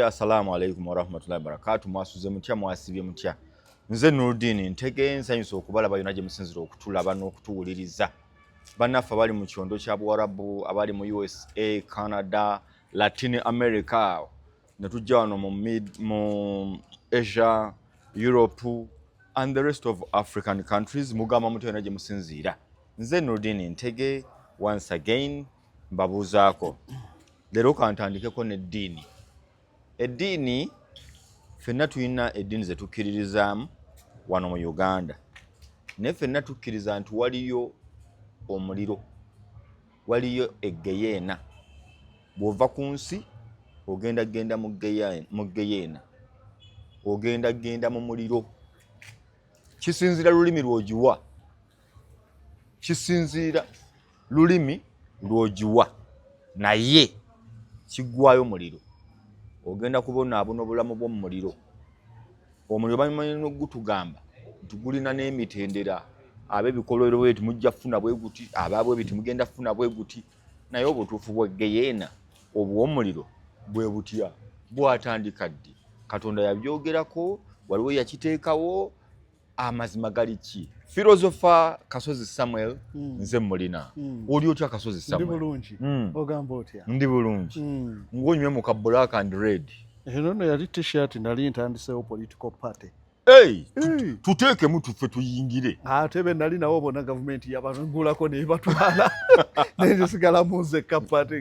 Assalamu alaikum warahmatullahi wabarakatuh. Mwasuze mutya mwasibye mutya. Nze Nurdin ntege nsanyusa okubalaba yonna gye musinzira okutulaba n'okutuwuliriza. Bannaffe abali mu kyondo kya Buwarabu, abali mu USA, Canada, Latin America, ne tujja wano mu Asia, Europe and the rest of African countries. Mugamba mutya yonna gye musinzira. Nze Nurdin ntege once again mbabuuzaako. Leero kantandikeko n'eddiini. Eddiini ffenna tulina eddiini ze tukkiririzaamu wano mu Uganda. Naye ffenna tukkiriza nti waliyo omuliro, waliyo Negeyena. Bw'ova ku nsi ogenda genda mu Negeyena, ogenda genda mu muliro. Kisinziira lulimi lw'ogiwa, kisinziira lulimi lw'ogiwa, naye kiggwayo muliro. Ogenda kubonaabona obulamu bw'omu muliro. Omuliro bamanyi n'ogutugamba nti gulina n'emitendera. Ab'ebikolero bwe mujja funa bwe guti, abaabwe biti mugenda funa bwe guti. Naye obutuufu bwa Negeyena obw'omuliro bwe butya, bwatandika ddi? Katonda yabyogerako, waliwo yakiteekawo, amazima gali ki? Philosopher Kasozi Samuel nze mulina. Oli otya Kasozi Samuel? Ndi bulungi. Ogamba otya? Ndi bulungi. Ng'onywe mu ka black and red. Eno yali t-shirt nali ntandisewo political party. Hey, tuteekemu tuffe tuyingire. Tebe nali nawo bona gavumenti yabalungulako ne batwala. Ne sigala muze ka party.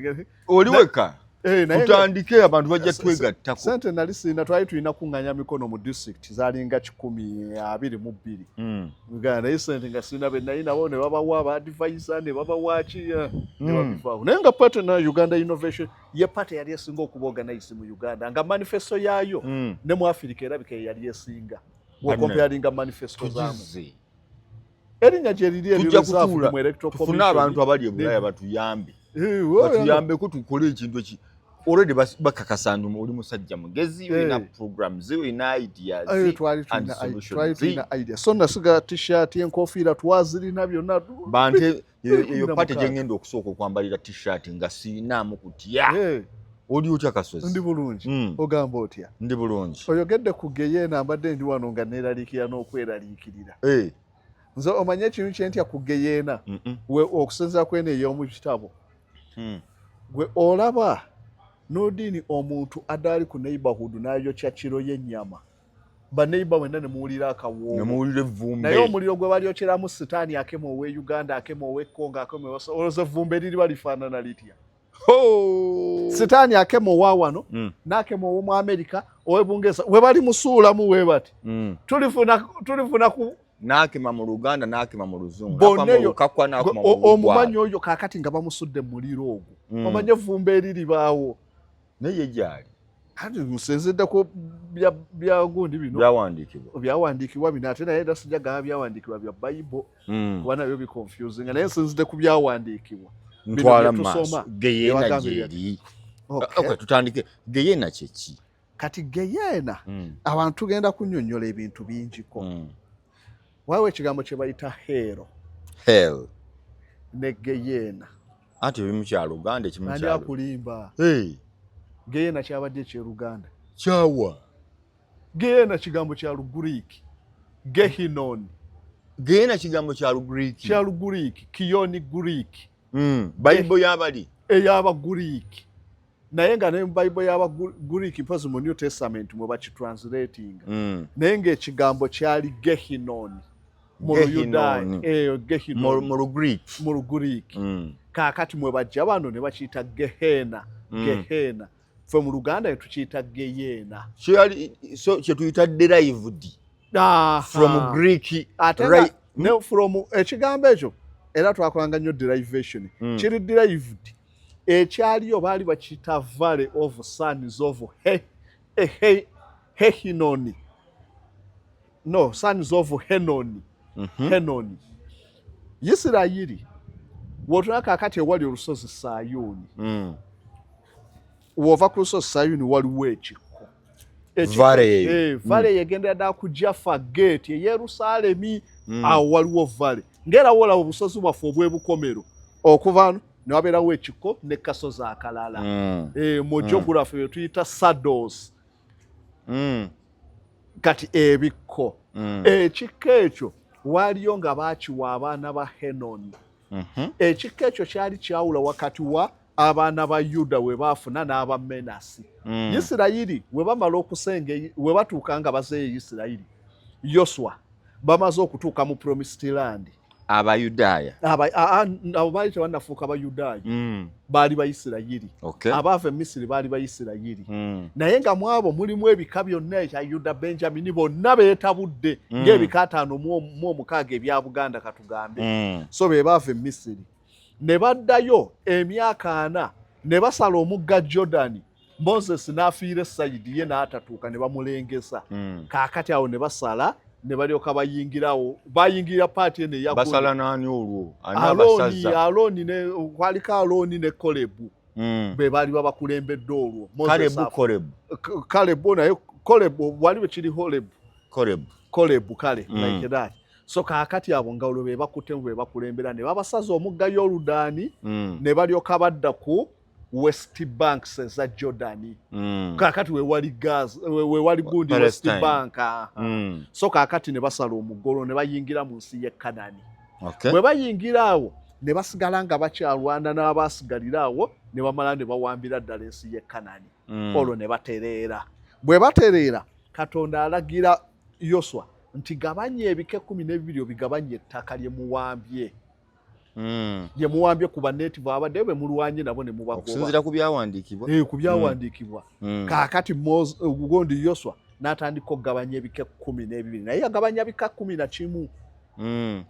Oli weka. Tutandike abantu bajja twegattako. Sente nali sina twali tulina kunganya mikono mu district zalinga 122. Uganda isente nga sina be nali nabo ne babawa aba advisor ne babawa ki ne babifawo. Naye nga party na Uganda Innovation ye party yali esinga okuboganize mu Uganda nga manifesto yayo ne mu Africa erabika yali esinga. Wo comparing manifesto zamu. Erinnya gye liri ebizafu mu electoral commission. Tufuna abantu abali e Bulaya batuyambe. Batuyambe ko tukole ekintu eki. Already bakakasa ndumu oli musajja mugezi wina programs wina ideas and solutions. Twalina ideas. So nasiga t-shirt enkofiira twazirina byonna. Bante yo pate jengendo okusooka okwambalira t-shirt nga siinaamu kutya. Oli otya Kasozi? Ndi bulungi. Ogamba otya? Ndi bulungi. Oyogedde ku Negeyena mbadde ndi wano nga neeraliikirira n'okweraliikirira. Nze omanye ekintu kye ntya ku Negeyena we okusinziira kweno ey'omu kitabo. Gwe olaba Nurdin omuntu adali ku neighborhood n'ayokya kiro y'ennyama. Ba neighbor wenna ne muwulira akawoowo. Ne muwulira evvumbe. Naye omuliro gwe balyokyeramu Sitani akema ow'e Uganda, akema ow'e Congo, akema olowooza evvumbe liriba lifaanana litya? Sitani akema owa wano n'akema ow'omu America, ow'e Bungereza we bali musuulamu we bati. Tulifuna ku n'akema mu Luganda n'akema mu Luzungu. Omumanyi oyo kaakati nga bamusudde mu muliro ogwo. Omanye evvumbe eriribaawo. Naye gyali. Kati musinziddeko byagundi bino. Byawandiikibwa bino ate naye dasijja gaba byawandiikibwa bya Bible. Kuba nabyo biconfusing. Naye nsinzidde ku byawandiikibwa. Ntwala maaso. Negeyena gyeri. Okay, tutandike. Negeyena kye ki? Kati Negeyena abantu tugenda kunnyonnyola ebintu bingiko. Waliwo ekigambo kye bayita hell. Negeyena. Ate ebimu kya Luganda ekimu kya Luganda. Akulimba. Negeyena kyabadde kye Luganda. Kyawa. Negeyena kigambo kya Lugriiki. Gehinon. Negeyena kigambo kya Lugriiki. Kya Lugriiki. Kiyoni Greek. Bible y'abali. Ey'Abagriiki. Naye nga ne Bible y'Abagriiki mpazi mu New Testament mwe bakitranslatinga. Naye ng'ekigambo kyali Gehinon. Mu Lugriiki. Kaakati mwe bajja bano ne bakiyita Gehenna. Gehenna. Ffe mu Luganda ne tukiyita Negeyena. Kye tuyita derived from Greek. Right. Ne from ekigambo ekyo era twakolanga nnyo derivation. Kiri derived. Ekyaliyo baali bakiyita Valley of Sons of Hehinoni. No, Sons of Henoni. Henoni. Isirayiri wotuna kaakati ewali olusozi Sayuni. Wova ku lusozi Sayuni waliwo ekiko. Valley yegendera ddala ku Jaffa Gate ye Yerusaalemi. Awo waliwo valley. Ng'era wola obusozi bwaffe obw'ebukomero okuva ne wabeerawo ekiko ne Kasozi akalala. Mu geography bye tuyita saddles. Kati ebikko. Ekikko ekyo waliyo nga baakiwa abaana ba Henoni. Ekikko ekyo kyali kyawula wakati wa abaana ba Yuda we baafuna n'aba Menasi. Isirayiri we bamala okusenga we batuuka nga bazeeyo Isirayiri. Yoswa bamaze okutuuka mu Promised Land. Abayudaaya abo baali tebannafuuka Bayudaaya baali Bayisirayiri. Abaava e Misiri baali Bayisirayiri. Naye nga mu abo mulimu ebika byonna ekya Yuda Benjamini bonna beetabudde ng'ebika 5 mu 6 ebya Buganda katugambe. So be baava e Misiri ne baddayo emyaka 4 ne basala omugga Jordani. Moses n'afiira Sayidi ye n'atatuuka ne bamulengesa. Kaakati awo ne basala ne balyoka bayingira paati eno eya basala nani olwo anabasaza Aloni ne kwaliko Aloni ne Kolebu be baali babakulembedde olwo. Kolebu naye Kolebu waliwo kiri Kolebu kale like that. So kaakati abo nga olwo be bakutte be bakulembera ne babasaza omugga Yoludaani ne balyoka badda ku West Banks za Jordani. Kaakati we wali gundi West Bank. So kaakati ne basala omugolo ne bayingira mu nsi y'e Kanani. Bwe bayingira awo ne basigala nga bakyalwana n'abasigalira awo ne bamala ne bawambira ddala ensi y'e Kanani. Olwo ne batereera. Bwe batereera Katonda alagira Yoswa nti gabanya ebika 12 bigabanye ettaka lye muwambye. Ye muwambye ku banetive abadde be mulwanye nabo ne mubagoba. Okusinziira ku byawandiikibwa. Ku byawandiikibwa. Kaakati gundi Yoswa n'atandika okugabanya ebika 12 naye yagabanya bika 11.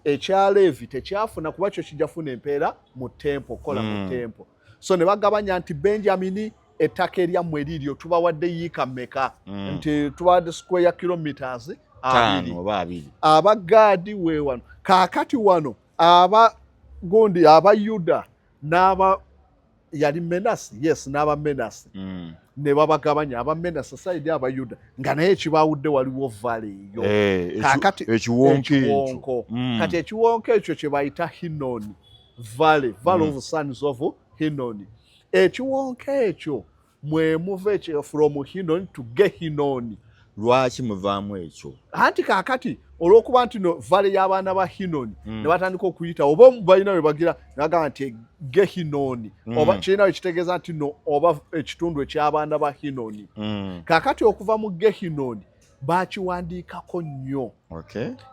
Ekya Levi tekyafuna kuba kyo kijafuna empeera mu tempo kola mu tempo. So ne bagabanya nti Benjamini ettaka eryammwe liryo tubawadde yiika mmeka nti tubawadde square kilometers 2. Abagaadi we wano kaakati wano aba Yuda n'aba yali Menasi n'aba Menasi ne babagabanya aba Menasi side aba Yuda nga naye kibawudde waliwo valley eyo kaakati ekiwonko kati ekiwonko ekyo kye bayita Hinoni valley of sons of Hinoni. Ekiwonko ekyo mwe muva ekyo from Hinoni to Gehinoni. Lwaki muvaamu ekyo? Anti kaakati olw'okuba nti no vale y'abaana ba Hinoni ne batandika okuyita oba balina we bagira nagamba nti Gehinoni oba kirina ekitegeeza nti no oba ekitundu eky'abaana ba Hinoni. Kaakati okuva mu Gehinoni baakiwandiikako nnyo.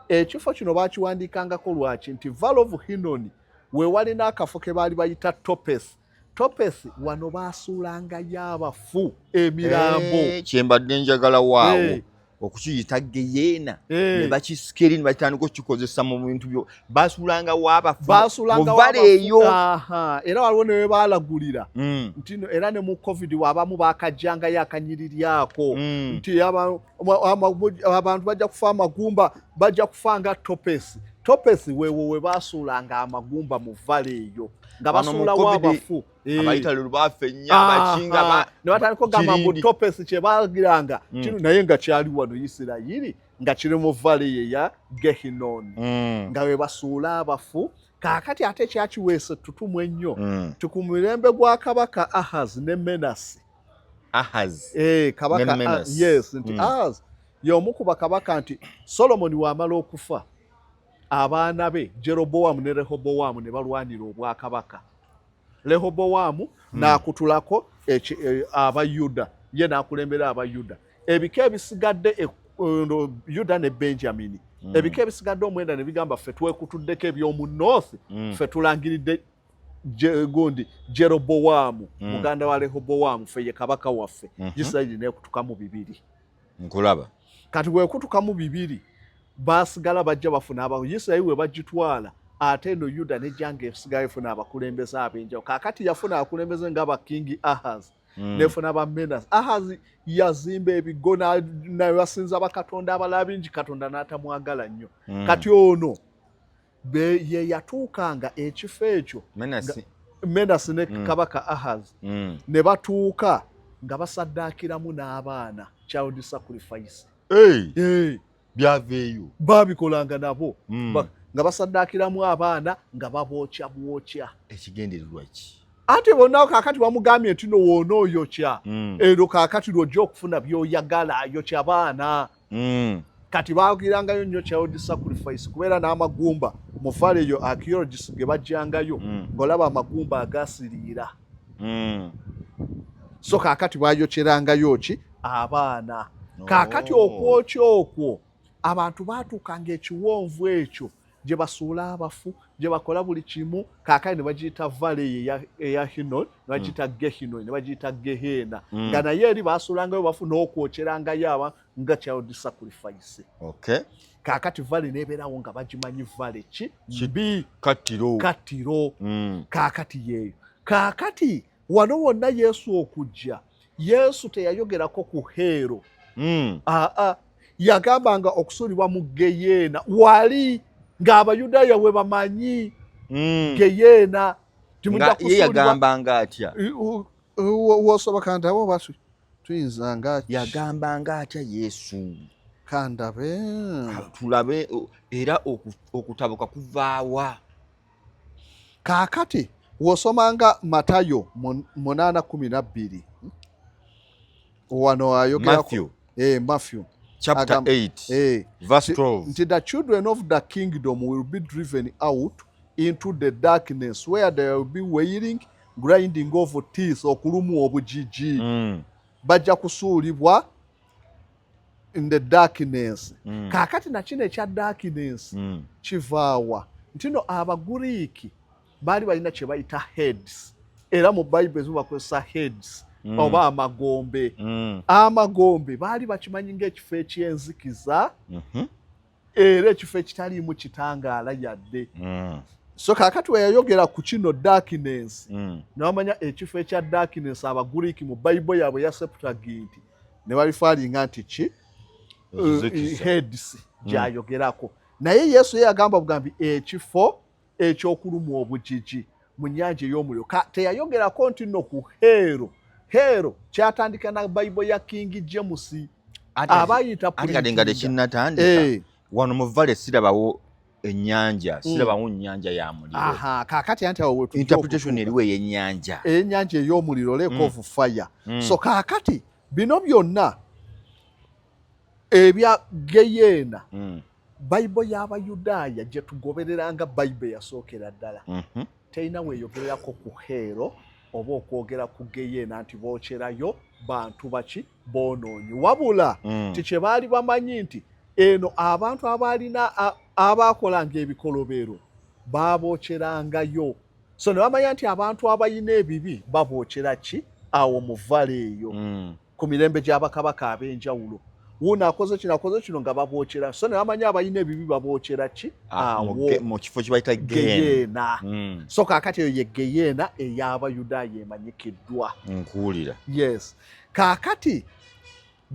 Ekifo kino baakiwandiikangako lwaki nti Valley of Hinoni we wali n'akafo ke baali bayita Topes wano baasuulangayo abafu emirambo. Kyembadde njagala waawo okukiyita Negeyena ne bakisikeri ne batandika okukikozesa mu bintu byo baasuulanga waabafu mu vale eyo. Era waliwo ne we baalagulira nti era ne mu COVID waabamu baakajjangayo akanyiriryako nti abantu bajja kufa amagumba bajja kufa nga Topes weewo we baasuulanga amagumba mu vale eyo nga basuulawo abafu. Abayitalo bafenya abakinga ne batandika okugamba mbu Topes kye baagiranga kino naye nga kyali wano Isirayiri nga kiri mu vale eya Gehinoni nga we basuula abafu. Kaakati ate kyakiweese tutumu ennyo ku mirembe gwa kabaka Ahaz ne Menasi. Kabaka nti Ahaz y'omu ku bakabaka nti Solomoni w'amala okufa abaana be Jeroboamu ne Rehobowamu ne balwanira obwakabaka. Rehobowamu n'akutulako aba Yuda ye n'akulembera aba Yuda. Ebika ebisigadde Yuda ne Benjamini ebika ebisigadde omwenda ne bigamba ffe twekutuddeko eby'omu north ffe tulangiridde gundi Jeroboamu muganda wa Rehobowamu ffe ye kabaka waffe. Isirayiri n'ekutukamu 2. Nkulaba kati bwekutukamu 2 baasigala bajja bafuna aba Isirayiri we bagitwala ate no Yuda nejjanga esigala efuna abakulembeze ab'enjawulo. Kaakati yafuna abakulembeze ng'aba King Ahaz nefuna aba Menasi. Ahaz yazimba ebigo n'abasinza bakatonda abalala bingi Katonda n'atamwagala nnyo. Kati ono ye yatuukanga ekifo ekyo Menasi ne kabaka Ahaz ne batuuka nga basaddaakiramu n'abaana child sacrifice. Byaveeyo babikolanga nabo nga basaddaakiramu abaana nga babookya bwokya. Ekigendererwa ki? Ate bonna kaakati bamugambye nti no woonooyokya ero kaakati lwojja okufuna by'oyagala ayokya baana. Kati baagirangayo nnyo child sacrifice kubeera n'amagumba mu vale eyo archaeologists ge bajjangayo ng'olaba amagumba agasiriira. So kaakati baayokyerangayo ki abaana. Kaakati okwokya okwo abantu baatuukanga ekiwonvu ekyo gye basuula abafu gye bakola buli kimu. Kaakati ne bagiyita vale eya Hinnon ne bagiyita Gehinnon ne bagiyita Geheena nga naye eri baasuulangayo bafu n'okwokyerangayo aba nga child sacrifice. Okay. Kaakati vale n'ebeerawo nga bagimanyi vale ki mbi kattiro. Kaakati yeeyo. Kaakati wano wonna Yesu okujja Yesu teyayogerako ku Heero. Yagambanga okusuulibwa mu Geyeena wali ng'Abayudaaya we bamanyi Geyeena. Ye yagambanga atya? Wosoma kandabo batu tuyinzanga atya? Yagambanga atya Yesu? Kandabe tulabe era okutabuka kuvaawa. Kaakati wosomanga Matayo 8:12 wano ayogera Matthew chapter 8 verse 12 nti the children of the kingdom will be driven out into the darkness where there will be wailing, grinding of teeth, okulumu obujiji. Bajja kusuulibwa in the darkness. Kaakati na kino ekya darkness kivaawa ntino Abaguriiki baali balina kye bayita heads era mu Bible bakozesa heads oba amagombe. Amagombe baali bakimanyi ng'ekifo ekyenzikiza era ekifo ekitaliimu kitangaala yadde. So kaakati we yayogera ku kino darkness n'amanya ekifo ekya darkness Abaguriiki mu Bible yaabwe ya Septuagint ne balifaalinga nti ki heads gy'ayogerako. Naye Yesu ye yagamba bugambi ekifo eky'okulumu obujiji mu nnyanja ey'omuliro. Teyayogerako nti nno ku Heero. Heero kyatandika na Bible ya King James abayita nga tekinnatandika wano mu vale sirabawo ennyanja, sirabawo nnyanja ya muliro. Kaakati anti awo wetu interpretation eriwo ey'ennyanja, ennyanja ey'omuliro, lake of fire. So kaakati bino byonna ebya Geyeena Bible y'Abayudaaya gye tugobereranga Bible yasookera ddala terina weeyogererako ku Heero oba okwogera ku Geyeena nti bookyerayo bantu baki boonoonyi. Wabula kye baali bamanyi nti eno abantu abaalina abaakolanga ebikolobero baabokyerangayo. So ne bamanya nti abantu abalina ebibi babookyera ki awo mu vale eyo ku mirembe gy'abakabaka ab'enjawulo. Wuno akoze kino nga babookyera. So ne bamanya abalina ebibi babookyera ki awo mu kifo kye bayita Geyeena. So kaakati eyo ye Geyeena ey'Abayudaaya emanyikiddwa. Nkuwulira. Yes. Kaakati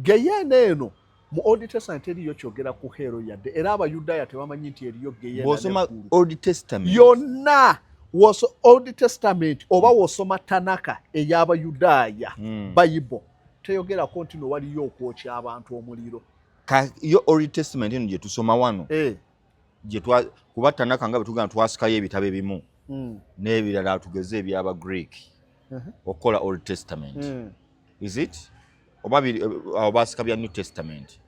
Geyeena eno mu Old Testament eriyo kyogera ku Heero yadde era Abayudaaya tebamanyi nti eriyo Geyeena. Bw'osoma Old Testament yonna Old Testament oba wosoma Tanaka ey'Abayudaaya Bible teyogerako nti no waliyo okwokya abantu omuliro. Yo Old Testament eno gye tusoma wano kuba Tanaka nga bwe tugamba twasikayo ebitabo ebimu n'ebirala tugeze eby'aba Greek okukola Old Testament. Is it? Oba basika bya New Testament?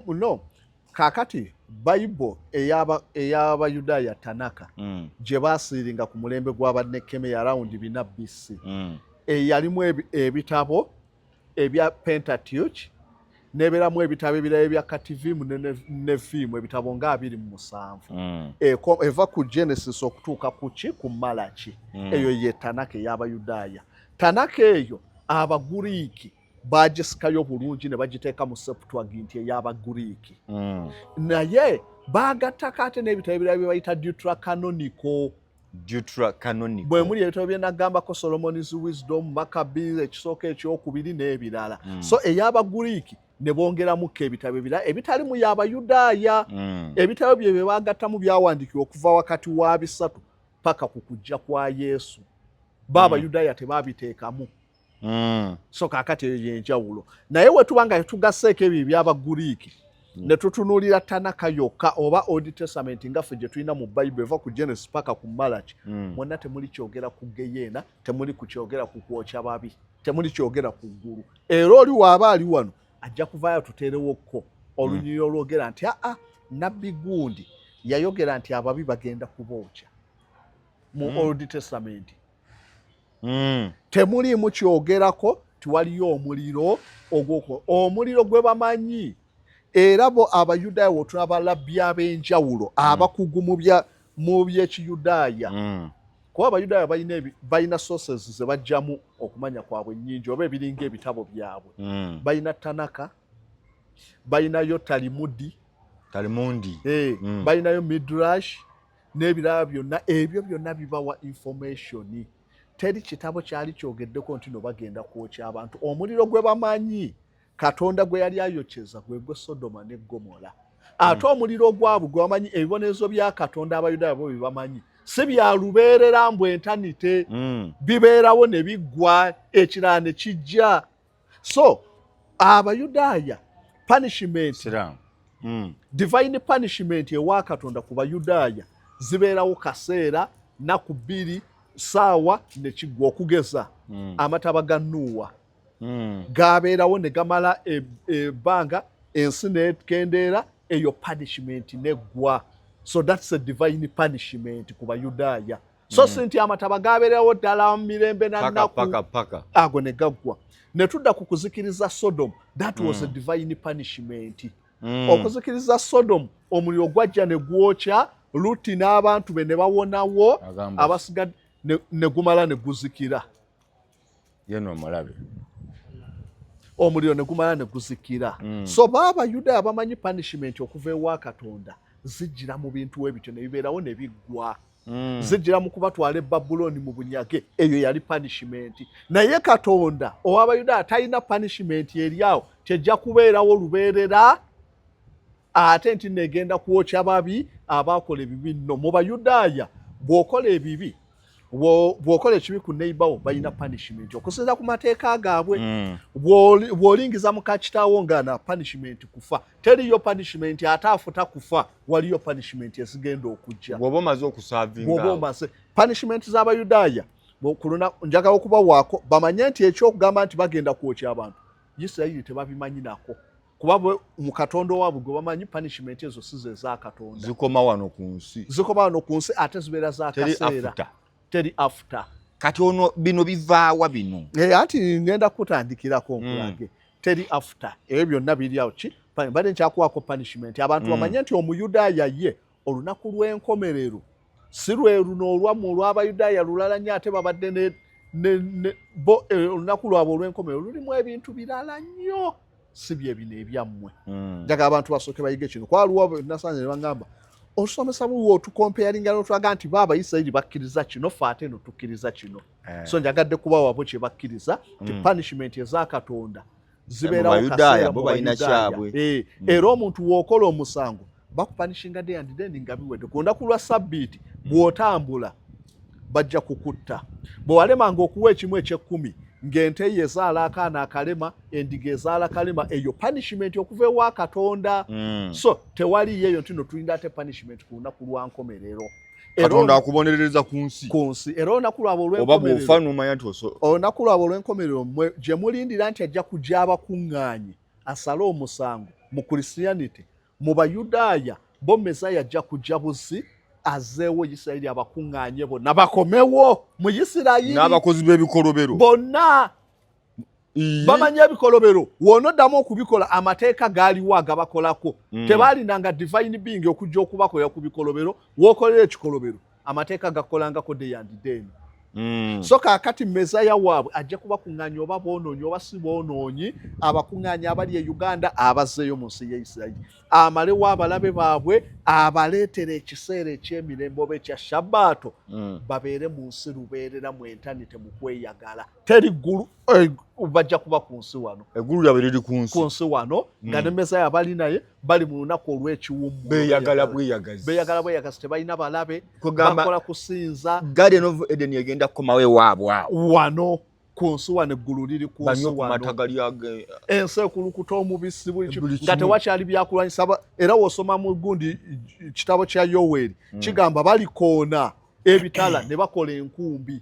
No. Kaakati Bible ey'Abayudaaya Tanaka gye baasiiringa ku mulembe gw'Abanekeme around 400 BC yalimu ebitabo ebya Pentateuch n'ebeeramu ebitabo ebirala ebya Kativimu ne Fiimu ebitabo nga 27 eva ku Genesis okutuuka ku ki ku Malaki. Eyo ye Tanaka ey'Abayudaaya. Tanaka eyo Abaguriiki bagisikayo bulungi ne bagiteeka mu Septuagint ey'Abaguriiki. Naye baagattako ate n'ebitabo ebirala bye bayita Deuterocanonical. Bwe muli ebitabo bye nagambako Solomon's Wisdom, Maccabees, ekisooka ekyokubiri n'ebirala. So ey'Abaguriiki ne bongeramuko ebitabo ebirala ebitali mu y'Abayudaaya. Ebitabo bye baagattamu byawandiikibwa okuva wakati wa 3 paka ku kujja kwa Yesu. B'Abayudaaya tebaabiteekamu. So kaakati eyo y'enjawulo. Naye we tuba nga tugasseeko ebyo eby'Abaguriiki ne tutunuulira Tanaka yokka oba Old Testament nga ffe gye tulina mu Bible eva ku Genesis paka ku Malachi mwonna temuli kyogera ku Negeyena, temuli kukyogera ku kwokya babi, temuli kyogera ku ggulu. Era oli waaba ali wano ajja kuvaayo tuteerewokko olunyiriri olwogera nti nabbi gundi yayogera nti ababi bagenda kubookya mu Old Testament. Temuliimu kyogerako tiwaliyo omuliro omuliro gwe bamanyi. Era bo Abayudaaya wotulaba labbi ab'enjawulo abakugu mu by'Ekiyudaaya. Kuba Abayudaaya balina sources ze bajjamu okumanya kwabwe nnyingi oba ebiringa ebitabo byabwe. Balina Tanaka, balinayo Talimundi, balinayo Midrash n'ebirala byonna. Ebyo byonna bibawa information. Teri kitabo kyali kyogeddeko nti no bagenda kwokya abantu. Omuliro gwe bamanyi Katonda gwe yali ayokyeza gwe Sodoma ne Gomora. Ate omuliro gwabwe gwe bamanyi ebibonerezo bya Katonda Abayudaaya bo bibamanyi si bya lubeerera mbu entanite, bibeerawo ne biggwa ekirala ne kijja. So Abayudaaya punishment, divine punishment ewa Katonda ku Bayudaaya zibeerawo kaseera naku 2 saawa ne kiggwa. Okugeza amataba ga Nuuwa gabeerawo ne gamala ebbanga ensi nekendeera, eyo punishment neggwa. So that's a divine punishment ku Bayudaaya. So sinti amataba gabeerawo ddala mu mirembe nannaku ago ne gaggwa. Ne tudda ku kuzikiriza Sodom, that was a divine punishment. Okuzikiriza Sodom omuliro gwajja ne gwokya Luti n'abantu be ne bawonawo, abasigadde ne gumala ne guzikira. Yeno omulabe omuliro ne gumala ne guzikira. So Abayudaaya bamanyi punishment okuva ewa Katonda zijjira mu bintu ebityo ne bibeerawo ne biggwa. Zijjira mu kubatwala Babuloni mu bunyage, eyo yali punishment. Naye Katonda ow'Abayudaaya talina punishment eri awo, tejja kubeerawo lubeerera ate nti negenda kwokya babi abakola ebibi. Nno mu Bayudaaya bw'okola ebibi, bw'okola ekibi ku neighbor balina punishment okusinza ku mateeka gaabwe. Bw'olingiza muka kitaawo nga na punishment kufa. Teriyo punishment ate afuta kufa, waliyo punishment ezigenda okujja bw'oba omaze okusavinga. Punishment z'Abayudaaya njagala okubawaako bamanye nti ekyokugamba nti bagenda kwokya abantu, Isirayiri tebabimanyi nako. Kuba mu Katonda waabwe gwe bamanyi punishment ezo si ze za Katonda. Zikoma wano ku nsi ate zibeera za kaseera. Teri after. Kati ono bino bivaawa bino. Ati ngenda kutandikirako nkulage. Teri after. Ebyo byonna biri awo ki? Bade nkyakuwako punishment. Abantu bamanye nti Omuyudaaya ye olunaku lw'enkomerero si lwe luno olwamu olw'Abayudaaya lulala nnyo ate babadde olunaku lwabwe olw'enkomerero lulimu ebintu birala nnyo si bye bino ebyammwe. Njagala abantu basooke bayige kino. Kwaliwo nasanze ne bangamba osomesa buwo otukompeyalinga n'otulaga nti baba Isirayiri bakkiriza kino ffe ate no tukkiriza kino. So njagadde kubawa bo kye bakkiriza ti punishment eza Katonda zibeerawo kaseera mu Bayudaaya. Era omuntu w'okola omusango bakupanishinga day and then nga biwedde. Ku lunaku lwa Ssabbiiti bw'otambula bajja kukutta. Bwe walemanga okuwa ekimu eky'ekkumi ng'ente ye ezaala akaana akalema, endiga ezaala kalema, eyo punishment okuva ewa Katonda. So tewali yeyo ntino tulinda ate punishment ku lunaku lwa nkomerero. Katonda akubonerereza ku nsi. Era olunaku lwabwe olw'enkomerero. Oba bw'ofa n'omanya nti olunaku lwabwe olw'enkomerero gye mulindira nti ajja kujja abakuŋŋaanye asale omusango mu Christianity. Mu Bayudaaya bo Mesaya ajja kujja buzi azeewo Isirayiri abakuŋŋaanye bonna bakomewo mu Isirayiri. N'abakozi b'ebikolobero bonna bamanyi ebikolobero. W'onoddamu okubikola amateeka gaaliwo agabakolako. Tebaalinanga divine being okujja okubakolera ku bikolobero. W'okolera ekikolobero amateeka gakolangako day and day. So kaakati Mesaya waabwe ajja kubakuŋŋaanya oba boonoonyi oba si boonoonyi, abakuŋŋaanya abali e Uganda abazzeeyo mu nsi ya Isirayiri, amalewo abalabe baabwe abaleetera ekiseera eky'emirembe oba ekya Shabbaato, babeere mu nsi lubeerera mu entanite mu kweyagala. Teri ggulu bajja kuba ku nsi wano. Eggulu lyabwe liri ku nsi wano nga ne Mesaya bali naye bali mu lunaku olw'ekiwummulo. Beeyagala bweyagazi. Tebalina balabe, bakola kusinza. Garden of Eden yagenda kukomawo ewaabwe wano. ku nsuwa neggulu liri ku nsuwa ensi ekulukuta omubisi buli nga tewakyali byakulwanyisa era wosoma mu gundi kitabo kya Yoweri kigamba balikoona ebitala ne bakola enkumbi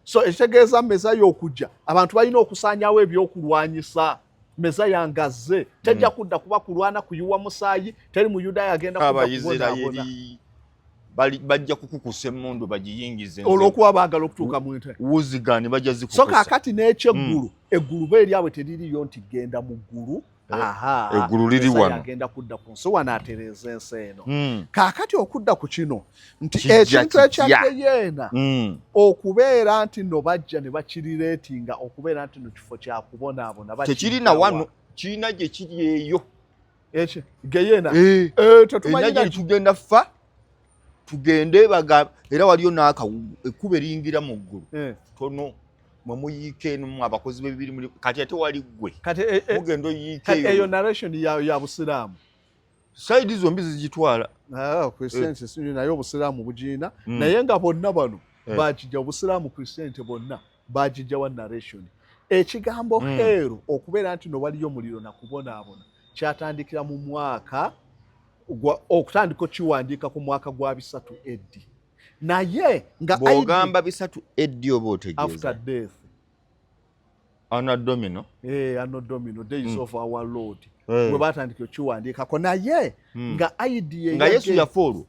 so ekitegeeza mmeza y'okujja abantu balina okusaanyawo ebyokulwanyisa meza yangaze tejja kudda kuba kulwana kuyiwa musaayi teri mu Yudaya agenda kubona bajja kukukusa emmundu bagiyingize olwokuba baagala okutuuka mu nte wuzigani bajja zikukusa so kaakati n'ekyeggulu eggulu beeryabwe teririyo nti genda mu ggulu eggulu liri wano agenda kudda ku nsuwa n'atereeza ensi eno kaakati okudda ku kino nti ekintu ekyageyeena okubeera nti no bajja ne bakirireetinga okubeera nti no kifo kyakubonaabona tekirina wano kirina gye kiri eyo geyeena tetumanyi tugenda ffa tugende era waliyo ekkuba eringira mu ggulu tono mwe muyiika eno abakozi b'ebibiri muli kati ate wali ggwe mugenda oyiika eyo narration ya busiraamu sayidi zombi zigitwala Christianity naye obusiraamu bugiina naye nga bonna bano bagijja obusiraamu Christianity bonna bagijja wa narration ekigambo heeru okubeera nti no waliyo muliro nakubonaabona kyatandikira mu mwaka okutandika okiwandiika ku mwaka gwa 3 AD naye nga bw'ogamba 3 AD oba otegeeza after death Anno Domino Anno Domino days of our Lord bwe batandika okiwandiikako naye nga idea nga Yesu yafa olwo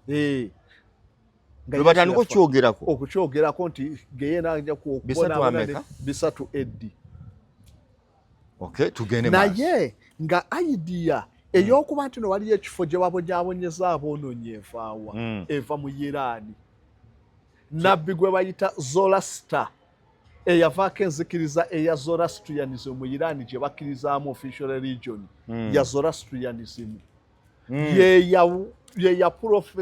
bwe batandika okukyogerako nti Geyeena ajja kubona 3 AD tugende naye nga idea ey'okuba nti no waliyo ekifo gye babonyaabonyeza aboonoonyi evaawa eva mu Iraani nabbi gwe bayita Zoroaster eyavaako enzikiriza eya Zoroastrianism mu Iraani gye bakkirizaamu official religion ya Zoroastrianism ye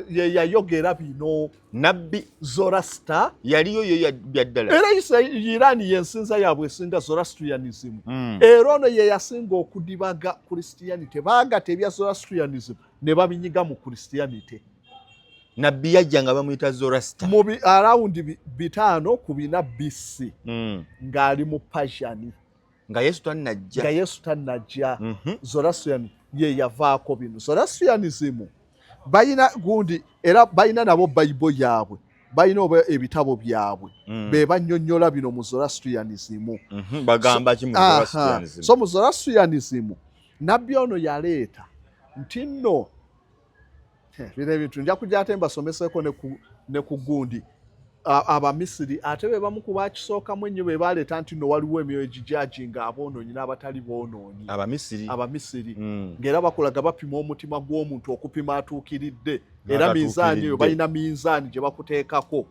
yayogera bino nabbi Zoroaster yaliyo yo byaddala era Iraani yensinza yaabwe esinga Zoroastrianism era ono ye yasinga okudibaga Christianity baagata ebya Zoroastrianism ne babinyiga mu Christianity nabbi yajja nga bamuyita Zoroaster mu around 5 ku 4 BC ng'ali mu Persian nga Yesu tannajja Zoroastrian ye yavaako bino Zoroastrianism bayina gundi era bayina nabo Bible yaabwe bayina oba ebitabo byabwe be bannyonnyola bino mu Zoroastrianism bagamba ki mu Zoroastrianism so mu Zoroastrianism nabbi ono yaleeta nti nno bino ebintu nja kujja ate mbasomeseko ne ku gundi Abamisiri ate be bamu ku bakisookamu ennyo be baleeta nti no waliwo emyoyo egijajinga aboonoonyi n'abatali boonoonyi Abamisiri ng'era bakolaga bapima omutima gw'omuntu okupima atuukiridde era minzaani eyo balina minzaani gye bakuteekako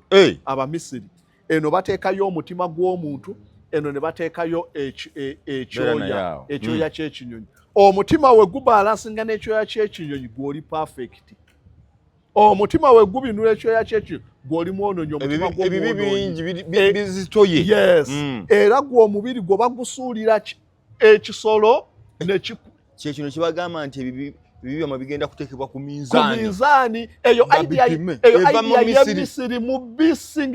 Abamisiri eno bateekayo omutima gw'omuntu eno ne bateekayo ekyoya ky'ekinyonyi omutima we gubalansinga n'ekyoya ky'ekinyonyi gw'oli perfect omutima we gubinula ekyoya ky'ekinyonyi gw'oli mwonoonyi omutima bizitoye era gw'omubiri gwe bagusuulira ekisolo kyekino kyebagamba nti ebibi byama bigenda kuteekebwa ku minzaani eyo idea y'Emisiri mu bisi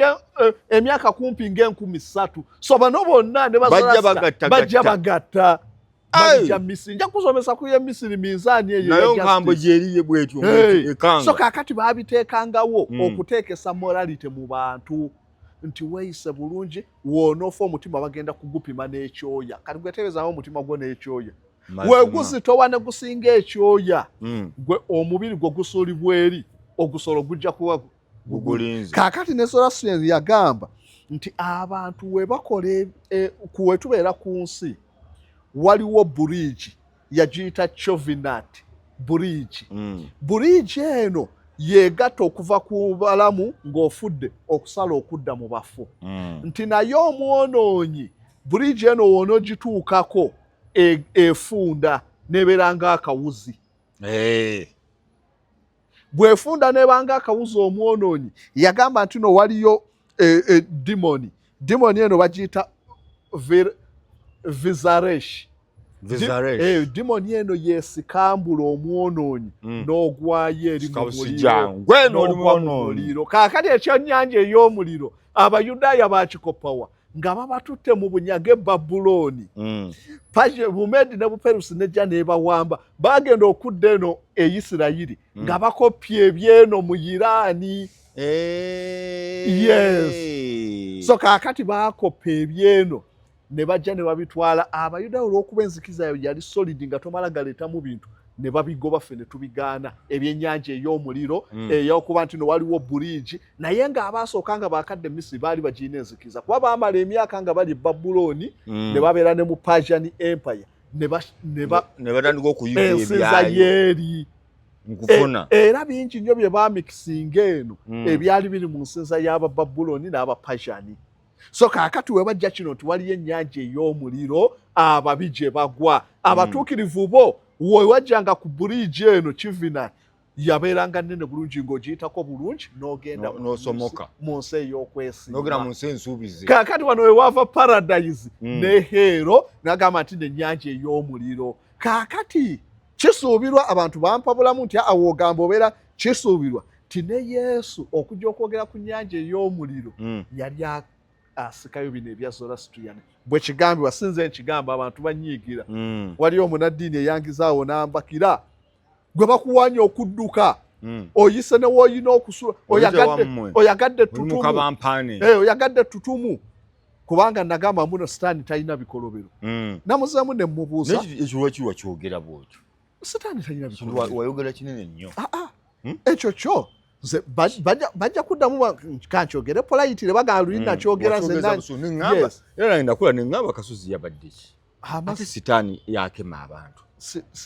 emyaka kumpi nga 3,000 so bano bonna ne bajja bagatta bajja Misiri nja kusomesa ku Misiri minzaani eyo nayo nkambo gyeriye bwetyo ekanga so kakati baabiteekangawo okuteekesa morality mu bantu nti weeyise bulungi woonoofa omutima bagenda kugupima n'ekyoya kati gwetereezaawo omutima gwo n'ekyoya weeguzitowa ne gusinga ekyoya gwe omubiri gwe gusuulibwa eri ogusolo gujja kuba gugulinze kaakati ne Zoroastrian yagamba nti abantu we bakola we tubeera ku nsi waliwo bridge yagiyita Chauvinat bridge eno yeegatta okuva ku balamu ng'ofudde okusala okudda mu bafu nti naye omwonoonyi bridge eno woonogituukako efunda nebeera ng'akawuzi bw'efunda neeba akawuzi omwonoonyi yagamba nti no waliyo demoni eno bagiyita Vizaresh demoni eno yeesikambula omwonoonyi n'ogwayo eri mu muliro kaakati ekyennyanja ey'omuliro Abayudaaya baakikopawa nga babatutte mu bunyage Babuloni Paje Bumedi ne Buperusi nejja nebawamba bagenda okudda eno e Isirayiri nga bakopye ebyeno mu Irani. Yes. So kakati bakopye ebyeno ne bajja ne babitwala Abayudaaya olw'okuba enzikiza yali solid nga tomala galetamu bintu ne babigoba ffe ne tubigaana ebyennyanja ey'omuliro ey'okuba nti no waliwo bridge naye ng'abaasooka nga bakadde Misiri baali bagiina enzikiza kuba baamala emyaka nga bali Babuloni ne babeera ne mu Persian Empire ne batandika okuyiga ebyayo nkufuna era bingi nnyo bye baamikisinga eno ebyali biri mu nsinza y'Abababuloni n'Abapersian. So kaakati we bajja kino nti waliyo ennyanja ey'omuliro ababi gye bagwa abatuukirivu bo we wajjanga ku bridge eno Kivina yabeeranga nnene bulungi ng'ogiyitako bulungi n'ogenda n'osomoka mu nsi ey'okwesimba n'ogenda mu nsi ensuubize. Kaakati wano we wava Paradise ne Hero n'agamba nti n'ennyanja ey'omuliro. Kaakati kisuubirwa abantu bampabulamu nti awo ogamba obeera kisuubirwa ti ne Yesu okujja okwogera ku nnyanja ey'omuliro yali asikayo bino ebya Zoroastrian bwe kigambibwa sinze nkigamba abantu banyiigira. Waliyo omunaddiini eyangizaawo n'ambakira gwe bakuwanya okudduka oyise ne wooyina okusula oyagadde tutumu oyagadde tutumu kubanga nagamba muno Sitani talina bikolobero. Namuzeemu ne mubuuza ekyo kyogera bwotyo Sitani talina bikolobero wayogera kinene nnyo ekyo kyo bajja kuddamu kankyogere politire bagamba lulina kyogera era nakula neŋŋamba Kasozi yabadde ki ate Sitani yakema abantu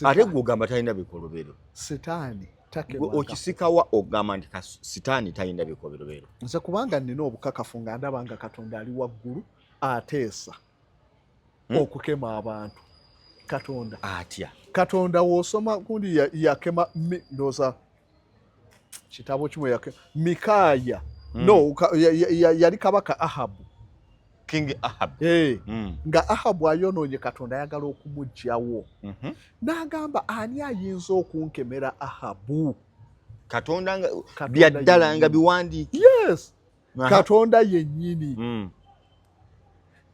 ate gwe ogamba talina bikolobero. Sitani okisikawa ogamba nti Sitani talina bikolobero. Nze kubanga nina obukakafu nga ndaba nga Katonda ali waggulu ateesa okukema abantu. Katonda atya Katonda w'osoma gundi yakema ndoza kitabo kimwe yakema Mikaaya no yali kabaka Ahabu King Ahab nga Ahabu ayonoonye Katonda ayagala okumugyawo n'agamba ani ayinza okunkemera Ahabu Katonda byaddala nga biwandiiki. Yes Katonda yennyini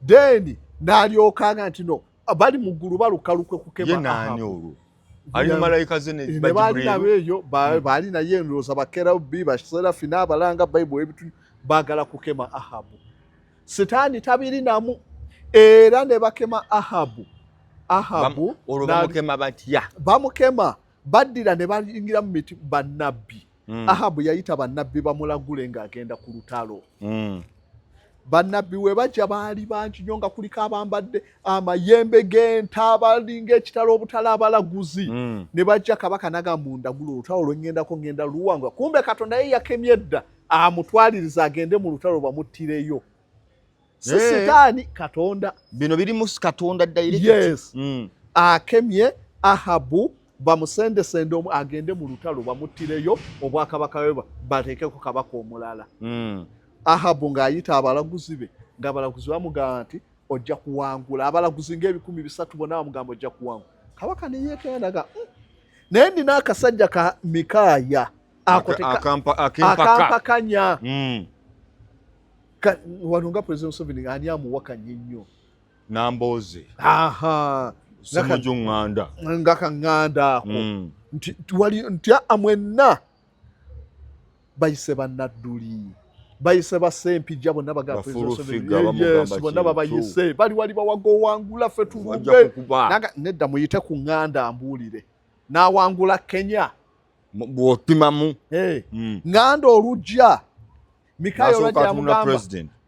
then n'alyokaanga nti no bali mu ggulu balukalukwe kukema Ahabu ali malayika ze ne baali nabeeyo baali naye ndowooza bakerubi baserafi n'abalanga Bayibuli ebitu baagala kukema Ahabu. Sitaani tabirinamu era ne bakema Ahabu olwo bamukema batya bamukema baddira ne bayingira mu miti bannabbi. Ahabu yayita bannabbi bamulagule ng'agenda ku lutalo. Bannabbi we bajja baali bangi nnyo nga kuliko abambadde amayembe g'ente abalinga ekitalo obutala abalaguzi ne bajja kabaka n'agamba mundagula olutalo lw'ŋŋendako ŋŋenda luwangula kumbe Katonda ye yakemye edda amutwaliriza agende mu lutalo bamuttireyo. Sitaani Katonda bino biri mu Katonda direct. Yes akemye Ahabu bamusendesende agende mu lutalo bamuttireyo obwakabaka we bateekeko kabaka omulala. Ahabu ng'ayita abalaguzi be ng'abalaguzi bamugamba nti ojja kuwangula abalaguzi ng'ebikumi 300 bonna bamugamba ojja kuwangula. Kabaka ne yeekendaga naye nina akasajja ka Mikaaya akampakanya wano nga President Museveni ani amuwakanye nnyo Namboze Ssemujjuŋŋanda nga kaŋŋanda ako nti mwenna bayise bannadduli bayise basempijja bonna bagamba bonna babayise bali wali bawagowangula ffe tulube nedda muyite ku ŋŋanda mbuulire n'awangula Kenya bw'opimamu ŋŋanda olujja Mikaaya olwajja yamugamba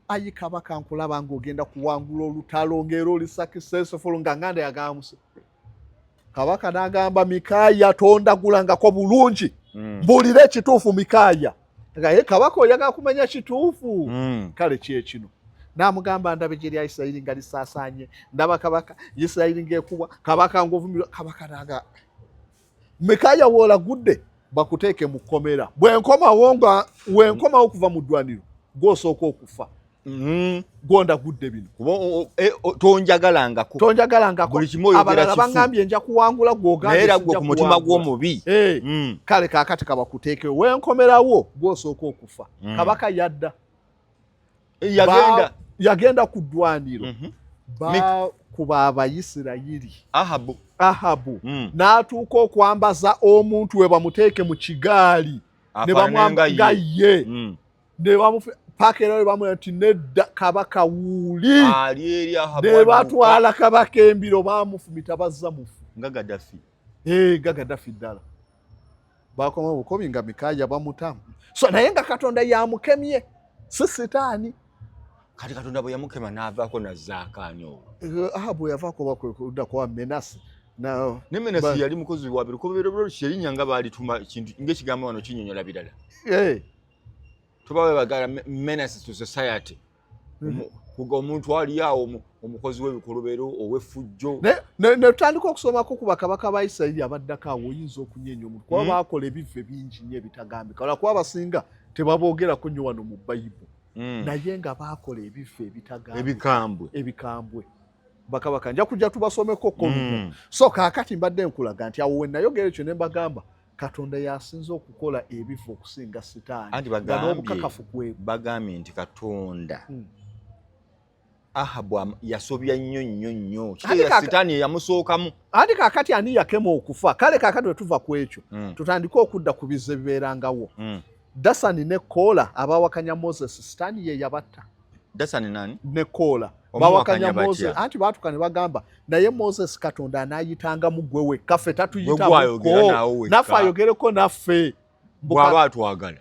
ayi kabaka nkulaba ng'ogenda kuwangula olutalo ng'era oli successful nga ŋŋanda yagamba kabaka n'agamba Mikaaya tondagulangako bulungi mbuulire ekituufu Mikaaya ngaye kabaka oyagala kumanya kituufu kale kyekino n'amugamba ndabe gye lya Isirayiri nga lisaasaanye ndaba kabaka Isirayiri ng'ekubwa kabaka ng'ovumirwa kabaka naga Mikaaya w'olagudde bakuteeke mu kkomera bwenkomawo okuva mu ddwaniro gw'osooka okufa gw'ondagudde bino tonjagalangako abalala baŋŋambye nja kuwangula gw'ogambye ku mutima gw'omubi kale kaakati kabakuteekewo wenkomerawo gw'osooka okufa kabaka yadda yagenda yagenda ku ddwaniro bakuba Abayisirayiri Ahabu n'atuuka okwambaza omuntu we bamuteeke mu kigaali ne bamwanga ye ne paka era bamwe nti nedda kabaka wuuli ne batwala kabaka embiro bamufumita bazza mufu nga Gaddafi Gaddafi ddala bakoma bukobi nga Mikaya bamutamu so naye nga Katonda yamukemye si Sitaani kati Katonda bwe yamukema n'avaako nazzaakaanyo Ahabu yavaako bakudda kwa Menasi na ne Menasi yali mukozi wa birukobero sherinnya nga baalituma kintu ng'ekigambo wano kinyonyola birala tubawe bagala menace to society kuga omuntu ali awo omukozi w'ebikolobero ow'effujjo ne tutandika okusomako ku bakabaka ba Isirayiri abaddako awo oyinza okunyenya omuntu kuba baakola ebive bingi nnyo ebitagambika olwa kuba abasinga tebaboogerako nnyo wano mu Bayibuli naye nga baakola ebive ebitagambika ebikambwe bakabaka nja kujja tubasomeko kolumu so kaakati mbadde nkulaga nti awo wenayogera ekyo ne mbagamba Katonda yasinze okukola ebifu okusinga Sitaani bagambye nti Katonda Ahabu yasobya nnyo Sitaani yamusookamu anti kaakati ani yakema okufa kale kaakati we tuva ku ekyo tutandike okudda ku bize bibeerangawo Dasani ne Koola abawakanya Moses Sitaani ye yabatta Dasani nani ne Koola bawakanya Moses anti baatuka ne bagamba naye Moses Katonda anayitanga mu gwe wekka ffe tatuyitamuko naffe ayogereko naffe bw'aba atwagala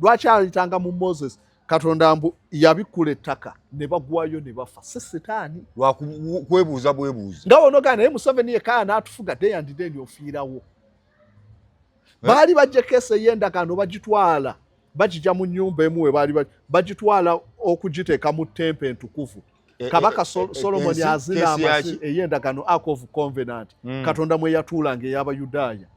lwaki ayitanga mu Moses Katonda yabikula ettaka ne bagwayo ne bafa si Sitaani lwakwebuuza nga wonogaa naye Museveni yekaya n'atufuga day and day ofiirawo baali bajjeko essa ey'endagaano bagitwala bagijja mu nnyumba emu we baali bagitwala okugiteeka mu tempe entukuvu kabaka Solomon azina amasi ey'endagaano Ark of Covenant Katonda mwe yatuulanga ey'Abayudaaya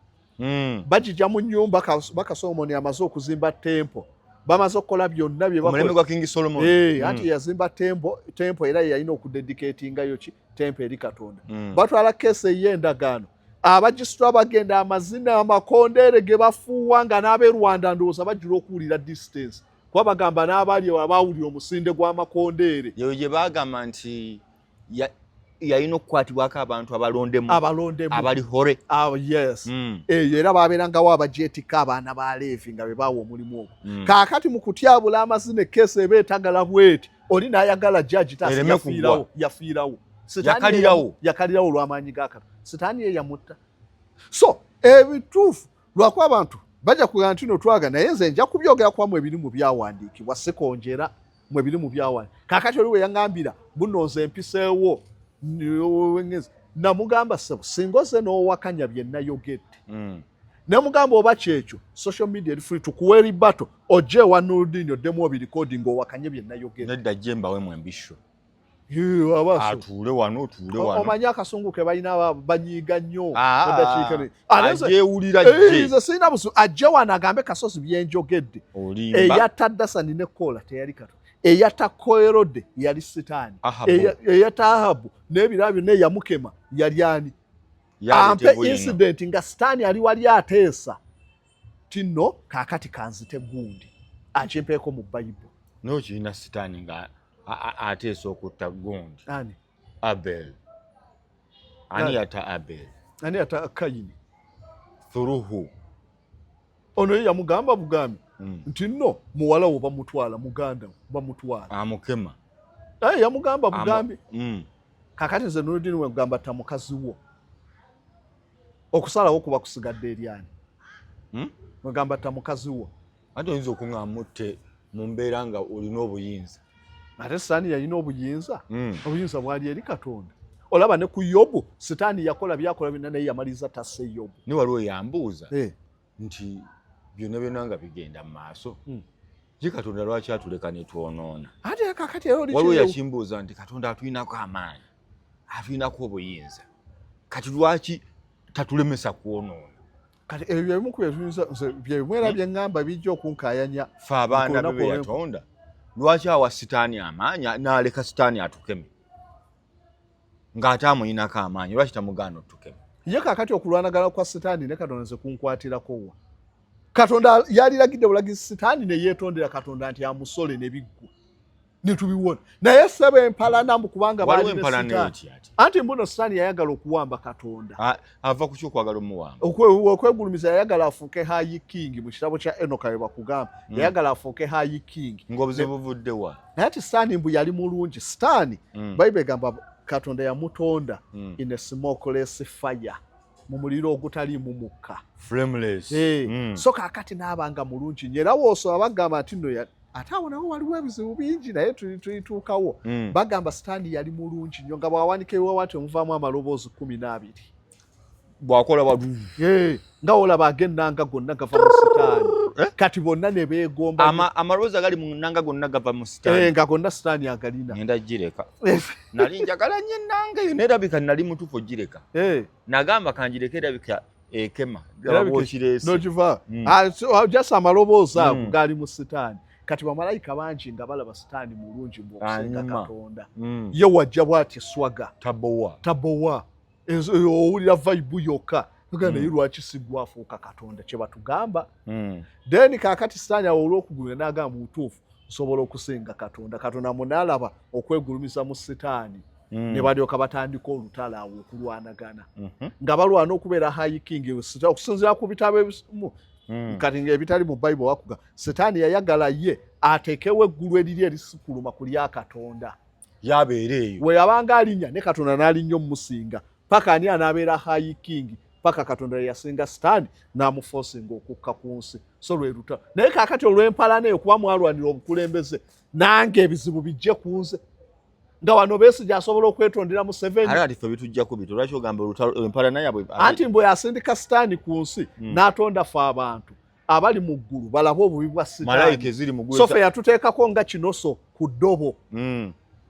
bagijja mu nnyumba kabaka Solomon amaze okuzimba tempo bamaze okukola byonna bye bakola gwa King Solomon anti yazimba tempo era yalina okudedicatingayo tempo eri Katonda batwala keesi ey'endagaano abagisitula bagenda amazina amakondeere ge bafuuwa nga n'ab'e Rwanda ndowooza bajjula okuwulira distance kuba bagamba n'abaali abaawulira omusinde gw'amakondeere yeyo gye baagamba nti yalina okukwatibwako abantu abalondemu abali hore yes eyo era baabeerangawo abagyetikka abaana ba Leevi nga be baawa omulimu ogwo kaakati mu kutyabula amazina ekkeesi eba etagala bweti oli n'ayagala judge yafiirawo yakalirawo olw'amaanyi ga Katonda Sitaani ye yamutta so ebituufu lwakuba abantu bajja kugamba nti no twaga naye nze nja kubyogera kwamu ebiri mu byawandiikibwa sikonjera mu ebiri mu byawandiikibwa kaakati oli we yaŋŋambira buno nze empiseewo namugamba sebo singa ozze n'owakanya bye nayogedde nemugamba oba kyekyo social media eri free tukuwa eribato ojje ewa Nuruddin oddemu obirikoding owakanye bye nayogedde nedda jje mbawemu embisho atuule wano omanyi akasungu ke balina banyiiga nnyo ajeewulira nze sirina busu ajje wano agambe Kasozi byenjogedde eyatta Dasani ne Koola teyali Katonda eyatta Koerode yali Sitaani eyatta Ahabu n'ebirala byonna eyamukema yali ani ampe incident nga Sitaani ali wali ateesa tinno kaakati kanzite gundi akimpeeko mu Bayibuli n'okirina Sitaani nga ateesa okutta gundi Abel ani yatta Kayini thuruhu ono ye yamugamba bugambi nti nno muwala wo bamutwala muganda bamutwala amukema yamugamba bugambi kakati nze Nuruddin we kugamba ta mukazi wo okusalawo kuba kusigadde eryani mugamba ta mukazi wo ate oyinza okuŋŋamba mutte mu mbeera nga olina obuyinza ate Sitaani yalina obuyinza obuyinza bwali eri Katonda olaba ne ku Yobu Sitaani yakola byakola byonna naye yamaliza tassa Yobu ne waliwo yambuuza nti byonna nga bigenda mu maaso ye Katonda lwaki atuleka ne twonoona ate kakati waliwo yakimbuuza nti Katonda atulinako amaanyi atulinako obuyinza kati lwaki tatulemesa kwonoona kati ebyo ebimu ku byebimwera bye ŋŋamba bijja okunkaayanya fe abaana be yatonda lwaki awa Sitaani amaanyi n'aleka Sitaani atukeme ng'ate amuyinako amaanyi lwaki tamugaana otukeme ye kakati okulwanagana kwa Sitaani ne Katonda nze kunkwatirako wa Katonda yaliragidde bulagizi Sitaani ne yeetondera Katonda nti amusole ne biggwa ne tubiwona naye sebe empalana mu kubanga bali empalana anti mbuno Sitani yayagala okuwamba Katonda ava ku kyokwagala omuwamba okwegulumiza yayagala afuuke high king mu kitabo kya Enoka bwe bakugamba yayagala afuuke high king ng'obuzibu buvuddewa naye ati Sitani mbu yali mulungi Sitani Bayibuli egamba Katonda yamutonda in a smokeless fire mu muliro ogutaliimu mukka flameless so kaakati n'abanga mulungi nnyo era woosoba bagamba nti nno ate awo nawo waliwo ebizibu bingi naye tulituukawo bagamba Sitani yali mulungi nnyo nga bw'awanika ebiwawaati omuvaamu amaloboozi 12 bw'akola nga olaba ag'ennanga gonna gava mu Sitani kati bonna ne beegomba amaloboozi agali mu nnanga gonna gava mu Sitani nga gonna Sitani agalina ngenda gireka nali njagala nnyo ennanga eyo nerabika nali mutuufu ogireka nagamba kanjireka erabika ekema nogiva just amaloboozi ago gaali mu Sitani kati bamalayika bangi nga balaba Sitani mulungi ng'okusinga Katonda ye wajja bw'ati swaga tabowa owulira vibe yokka naye lwaki sigwafuuka Katonda kye batugamba then kaakati Sitani awo olw'okugulira n'agamba mutuufu nsobola okusinga Katonda munaalaba okwegulumiza mu Sitani ne balyoka batandika olutalo awo okulwanagana nga balwana okubeera high king okusinziira ku bitabo ebimu kati ng'ebitali mu Bayibuli wakuga Sitani yayagala ye ateekewo eggulu eriri erisikuluma ku lya Katonda yabeera eyo we yabanga alinnya ne Katonda n'alinnya omusinga paka ani anaabeera high king paka Katonda yasinga Sitani n'amuforcinga okukka ku nsi so lwe lutalo naye kaakati olw'empalana eyo kuba mwalwanira obukulembeze nange ebizibu bijje ku nze nga wano Besigye asobola okwetondera mu 7 ate ffe bitujjako bito lwaki ogamba empalana yabwe anti mbwe yasindika Sitani ku nsi n'atonda ffe abantu abali mu ggulu balabe obubi bwa Sitani so ffe yatuteekako nga kinoso ku ddobo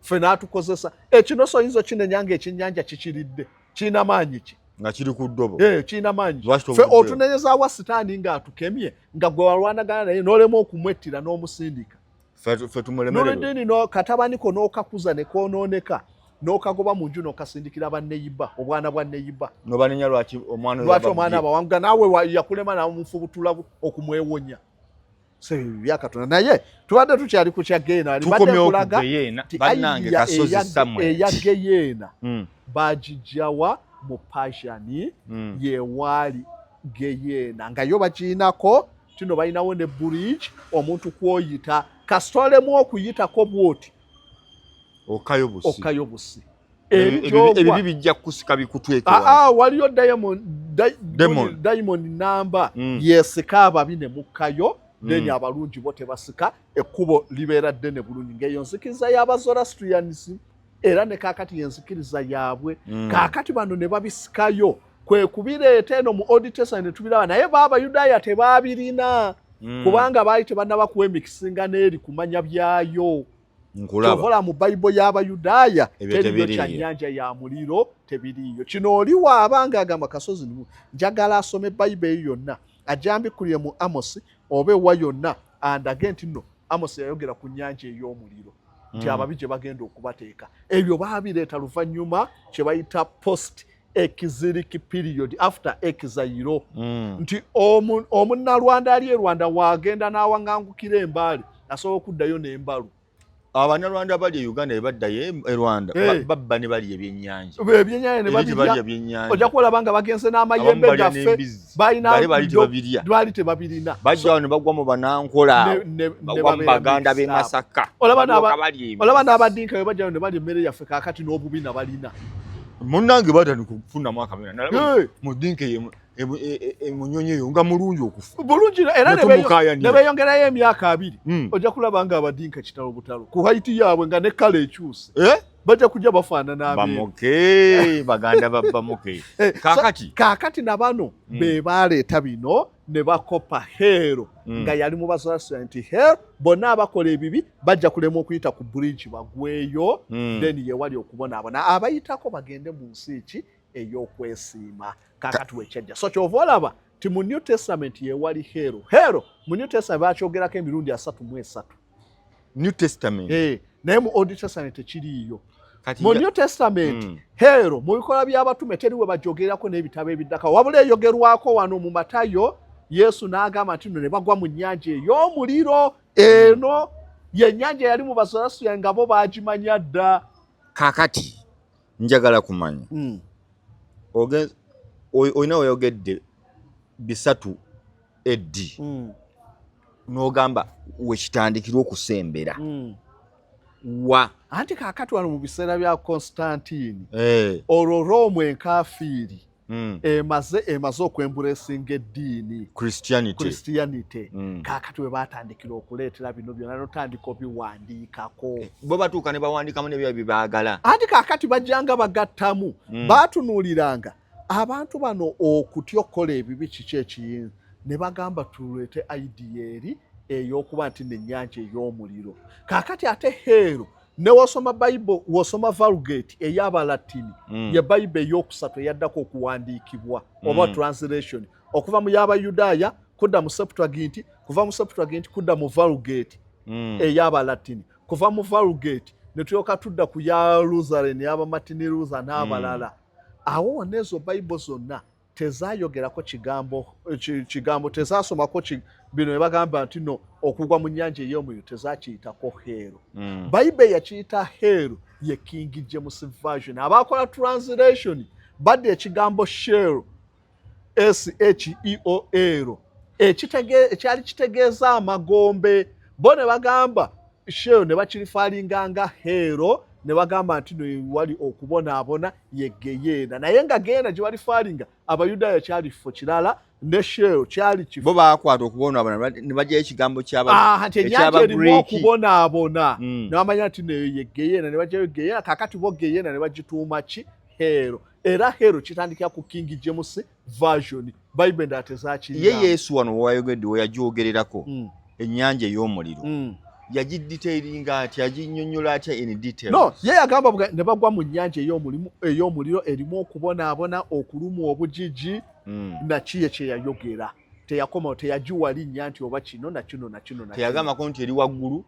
ffe n'atukozesa ekinoso yinza kinenya ng'ekyennyanja kikiridde kirina maanyi ki nga kiri ku ddobo kirina maanyi ffe otunenyezaawa Sitani ng'atukemye nga gwe walwanagana naye n'olema okumwettira n'omusindika ffe tumulemererwe noludini katabaniko n'okakuza ne koonooneka n'okagoba mu nju n'okasindikira banneyiba obwana bwa nneyiba nobanenya lwaki omwana abawanga naawe yakulema namufubutula okumwewonya bya Katonda naye tubadde tukyali ku kya Geena alibadde kulaga eya Geyeena bagijjawa mu Pashani yewaali Geyeena nga yo bakirinako kino balinawo ne bridge omuntu kwoyita kasitolemu okuyitako bwoti okayobusi ebyo bijja kusika bikutweka waliyo diamond namba yesika ababi ne mukkayo then abalungi bo tebasika ekkubo libeera ddene bulungi ng'eyo nzikiriza y'Abazoroastrians era ne kaakati yenzikiriza yaabwe kaakati bano ne babisikayo kwe kubireeta eno mu Old Testament ne tubiraba naye b'Abayudaaya tebaabirina kubanga baali tebannaba kuwemikisinga n'eri kumanya byayo tovola mu Bayibuli y'Abayudaaya teriyo kyannyanja ya muliro tebiriyo kino oli waabanga agamba Kasozi njagala asome Bayibuli yonna ajambikkulire mu Amosi oba ewa yonna andage nti nno Amosi yayogera ku nnyanja ey'omuliro nti ababi gye bagenda okubateeka ebyo baabireeta luvannyuma kye bayita post exilic period after exile nti omunnalwanda ali e Rwanda wagenda n'awaŋŋangukira embaali asobola okuddayo n'embalu abannalwanda abali e Uganda baddayo e Rwanda babba ne bali ebyennyanja ne babirya ojja kulaba nga bagenze n'amayembe gaffe baali tebabirina bajjawo ne bagwa mu Banankola bagwa mu Baganda b'e Masaka olaba n'Abadinka bwe bajjayo ne balya emmere yaffe kaakati n'obubi na balina munnange batandika okufunamu akamera nalaba mudinke emunyonyi eyo nga mulungi okufa bulungi era ne beeyongerayo emyaka 2 ojja kulaba nga Abadinka kitalo butalo ku haiti yaabwe nga ne kala ekyuse bajja kujja bafaanana baganda babamuke kaakati na bano be baaleeta bino ne bakopa Hero nga yali mu Bazoroastrian nti Hero bonna abakola ebibi bajja kulema okuyita ku bridge bagweyo then yewali okubonaabona abayitako bagende mu nsi ki ey'okwesiima kaakati wekyajja so kyova olaba ti mu New Testament yewali Hero mu New Testament bakyogerako emirundi 33 New Testament naye mu Old Testament tekiriiyo mu New Testament Hero mu bikola by'abatume teriwe bajogerako n'ebitabo ebiddako wabula eyogerwako wano mu Matayo Yesu n'agamba nti nno ne bagwa mu nnyanja ey'omuliro eno yennyanja yali mu Bazarasituya nga bo baagimanya dda. Kaakati njagala kumanya olina weyogedde bisatu eddi n'ogamba wekitandikira okusembera wa anti kaakati wano mu biseera bya Constantine olwo Rome enkafiiri emaze okwembulesinga eddiini Christianity kaakati we baatandikira okuleetera bino byonna n'otandika obiwandiikako bo batuuka ne bawandiikamu nebyo byebaagala anti kaakati bajjanga bagattamu baatunuuliranga abantu bano okutya okukola ebibi kiki ekiyinza ne bagamba tuleete idea eri ey'okuba nti n'ennyanja ey'omuliro kaakati ate heero ne wasoma Bible wasoma Vulgate ey'Abalatini ye Bible ey'okusatu eyaddako okuwandiikibwa oba translation okuva mu y'Abayudaaya kudda mu Septuagint kuva mu Septuagint kudda mu Vulgate ey'Abalatini kuva mu Vulgate ne tulyoka tudda ku ya Luzarene y'Abamatini Luza n'abalala awo wonna ezo Bible zonna tezaayogerako kigambo tezaasomako bino ne bagamba nti no okugwa mu nnyanja ey'omuliro tezaakiyitako heero Bible yakiyita heero ye King James Version abaakola translation badde ekigambo shell SHEOL ekyali kitegeeza amagombe bo ne bagamba shell ne bakirifaalinga nga heero ne bagamba nti no wali okubonaabona ye Geyeena naye nga Geyeena gye walifaalinga Abayudaaya kyali kifo kirala ne shell kyali kifo bo baakwata okubonaabona ne bajjayo ekigambo nti ennyanja erimu okubonaabona ne bamanya nti neyo ye Geyeena ne bajjayo Geyeena kaakati bo Geyeena ne bagituuma ki heero era heero kitandikira ku King James Version Bible endala tezaakiyina ye Yesu wano wayogedde we yagyogererako ennyanja ey'omuliro yagidetailinga ati yaginnyonnyola atya in detail no ye yagamba ne bagwa mu nnyanja ey'omuliro erimu okubonaabona okulumwa obujiji nakiye kye yayogera teyakoma teyagiwalinnya nti oba kino na kino na kino teyagambako nti eri waggulu